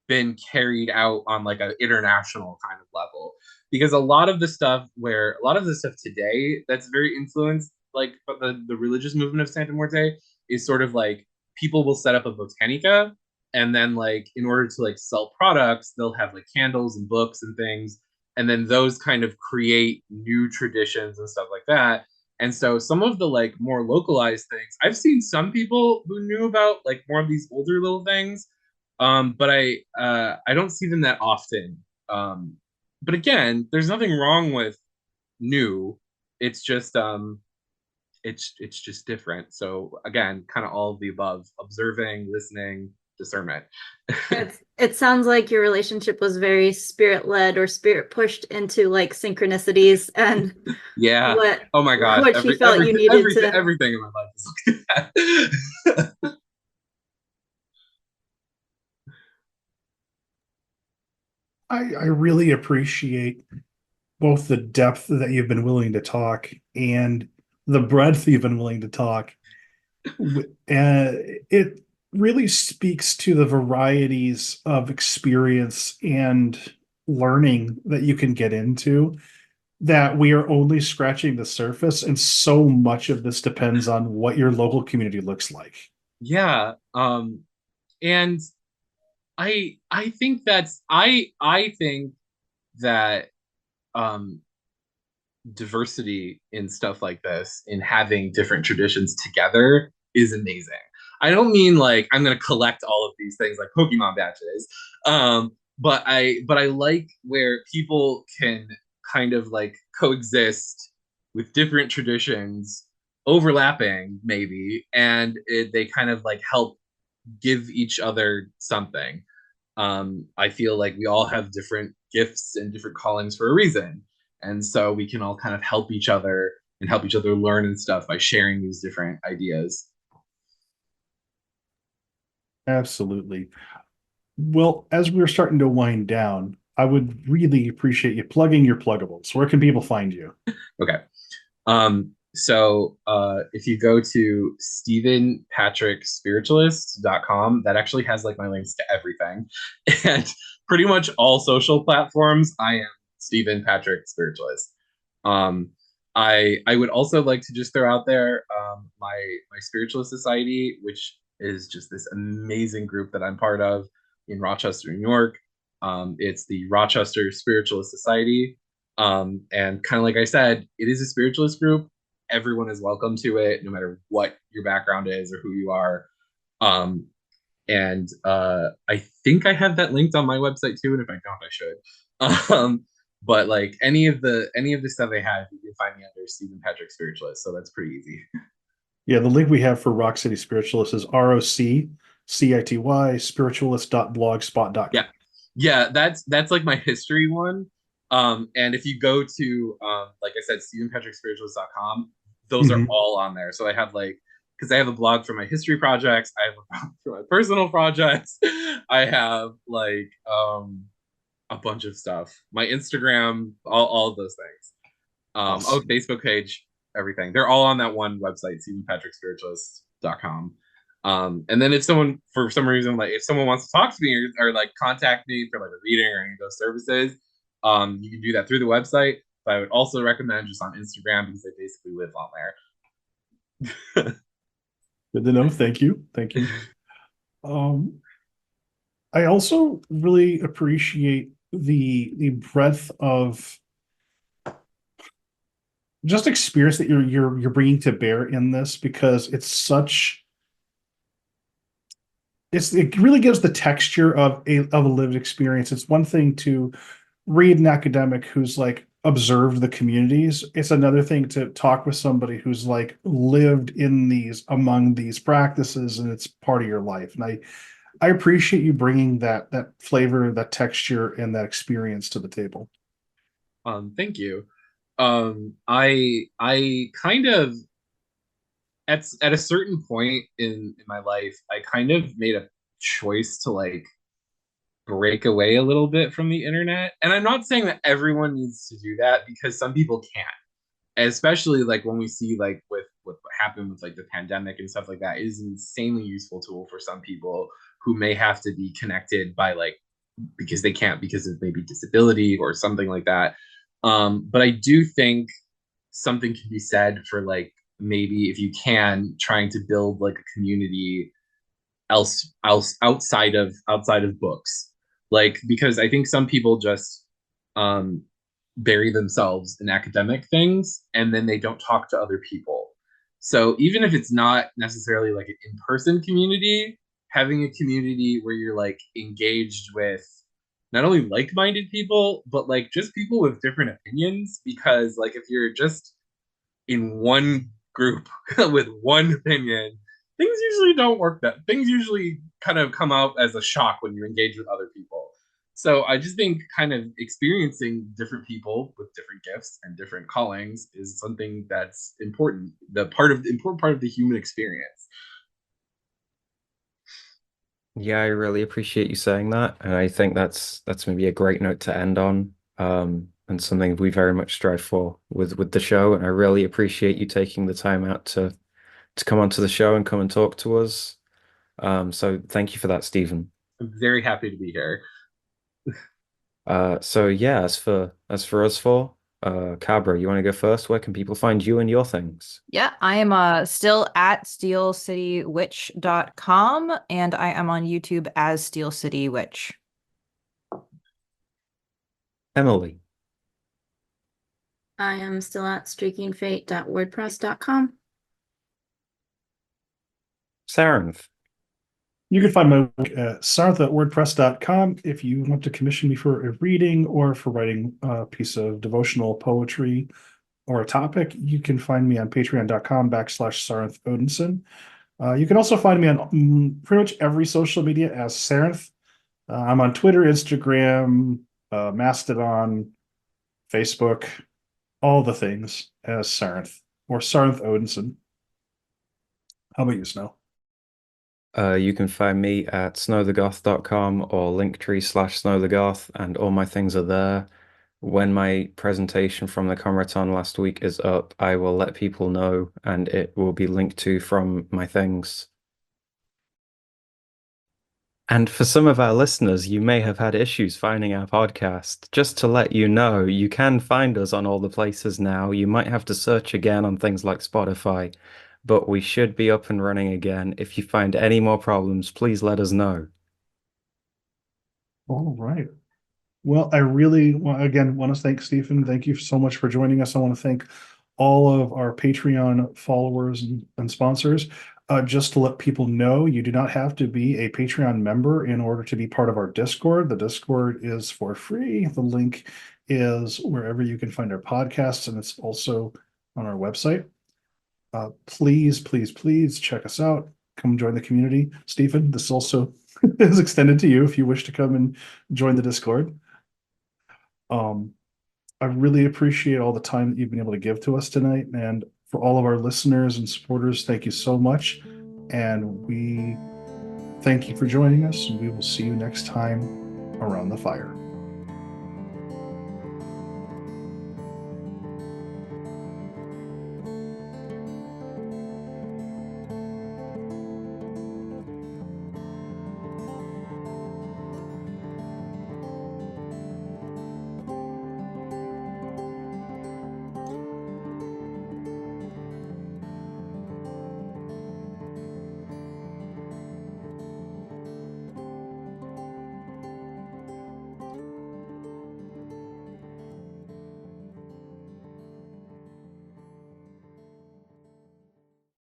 been carried out on like an international kind of level, because a lot of the stuff today that's very influenced like the religious movement of Santa Muerte is sort of like people will set up a botanica and then like in order to like sell products, they'll have like candles and books and things, and then those kind of create new traditions and stuff like that. And so some of the like more localized things, I've seen some people who knew about like more of these older little things, but I don't see them that often. But again, there's nothing wrong with new. It's just it's just different. So again, kind of all of the above: observing, listening, discernment.
It sounds like your relationship was very spirit led or spirit pushed into like synchronicities and
Yeah.
what
Oh my gosh.
what she felt you needed to.
Everything in my life is like that.
I really appreciate both the depth that you've been willing to talk and the breadth you've been willing to talk. It really speaks to the varieties of experience and learning that you can get into, that we are only scratching the surface, and so much of this depends on what your local community looks like.
Yeah. And I think I think that um diversity in stuff like this, in having different traditions together, is amazing. I don't mean like I'm gonna collect all of these things like Pokemon badges. But I like where people can kind of like coexist with different traditions overlapping maybe, and they kind of like help give each other something. I feel like we all have different gifts and different callings for a reason. And so we can all kind of help each other and help each other learn and stuff by sharing these different ideas.
Absolutely. Well, as we're starting to wind down, I would really appreciate you plugging your pluggables. Where can people find you?
Okay. So if you go to StephenPatrickSpiritualist.com, that actually has like my links to everything. And pretty much all social platforms, I am Stephen Patrick Spiritualist. Um, I would also like to just throw out there my Spiritualist Society, which is just this amazing group that I'm part of in Rochester, New York. It's the Rochester Spiritualist Society. And kind of like I said, it is a spiritualist group. Everyone is welcome to it, no matter what your background is or who you are. And I think I have that linked on my website too, and if I don't, I should. But like any of the stuff I have, you can find me under Stephen Patrick Spiritualist, so that's pretty easy.
Yeah, the link we have for Rock City Spiritualist is ROCCITY spiritualist.blogspot.com.
Yeah. Yeah, that's like my history one. And if you go to like I said, StephenPatrickSpiritualist.com, those are all on there. So I have like, because I have a blog for my history projects, I have a blog for my personal projects, I have like a bunch of stuff. My Instagram, all of those things.
Awesome.
Facebook page, everything. They're all on that one website, StephenPatrickSpiritualist.com. And then if someone, for some reason, like if someone wants to talk to me or like contact me for like a reading or any of those services, you can do that through the website. But I would also recommend just on Instagram, because I basically live on there.
Good to know. Thank you. Thank you. I also really appreciate the breadth of just experience that you're bringing to bear in this, because it really gives the texture of a lived experience. It's one thing to read an academic who's like observed the communities. It's another thing to talk with somebody who's like lived among these practices, and it's part of your life. And I appreciate you bringing that flavor, that texture, and that experience to the table.
Thank you. I kind of, at a certain point in my life, I kind of made a choice to like break away a little bit from the internet. And I'm not saying that everyone needs to do that, because some people can't. Especially like when we see like with what happened with like the pandemic and stuff like that, it is an insanely useful tool for some people who may have to be connected by like, because they can't, because of maybe disability or something like that. But I do think something can be said for like, maybe if you can, trying to build like a community else outside of books. Like, because I think some people just um bury themselves in academic things and then they don't talk to other people. So even if it's not necessarily like an in-person community, having a community where you're like engaged with not only like-minded people, but like just people with different opinions. Because like if you're just in one group with one opinion, things usually kind of come out as a shock when you engage with other people. So I just think kind of experiencing different people with different gifts and different callings is something that's important. The important part of the human experience.
Yeah, I really appreciate you saying that, and I think that's maybe a great note to end on, and something we very much strive for with the show. And I really appreciate you taking the time out to come onto the show and come and talk to us. So thank you for that, Stephen.
I'm very happy to be here.
So yeah, as for us four, Cabra, you want to go first? Where can people find you and your things?
Yeah, I am still at steelcitywitch.com, and I am on YouTube as Steel City Witch.
Emily.
I am still at streakingfate.wordpress.com.
Sarenth.
You can find my work at sarth@wordpress.com if you want to commission me for a reading or for writing a piece of devotional poetry or a topic. You can find me on patreon.com/Sarenth Odinson. You can also find me on pretty much every social media as Sarenth. I'm on Twitter, Instagram, Mastodon, Facebook, all the things as Sarenth or Sarenth Odinson. How about you, Snow?
You can find me at snowthegoth.com or linktree/snowthegoth, and all my things are there. When my presentation from the Comraton last week is up, I will let people know, and it will be linked to from my things. And for some of our listeners, you may have had issues finding our podcast. Just to let you know, you can find us on all the places now. You might have to search again on things like Spotify, but we should be up and running again. If you find any more problems, please let us know.
All right. Well, I really again want to thank Stephen. Thank you so much for joining us. I want to thank all of our Patreon followers and sponsors. Just to let people know, you do not have to be a Patreon member in order to be part of our Discord. The Discord is for free. The link is wherever you can find our podcasts, and it's also on our website. Please, please, please check us out. Come join the community. Stephen, this also is extended to you if you wish to come and join the Discord. I really appreciate all the time that you've been able to give to us tonight. And for all of our listeners and supporters, thank you so much. And we thank you for joining us. And we will see you next time around the fire.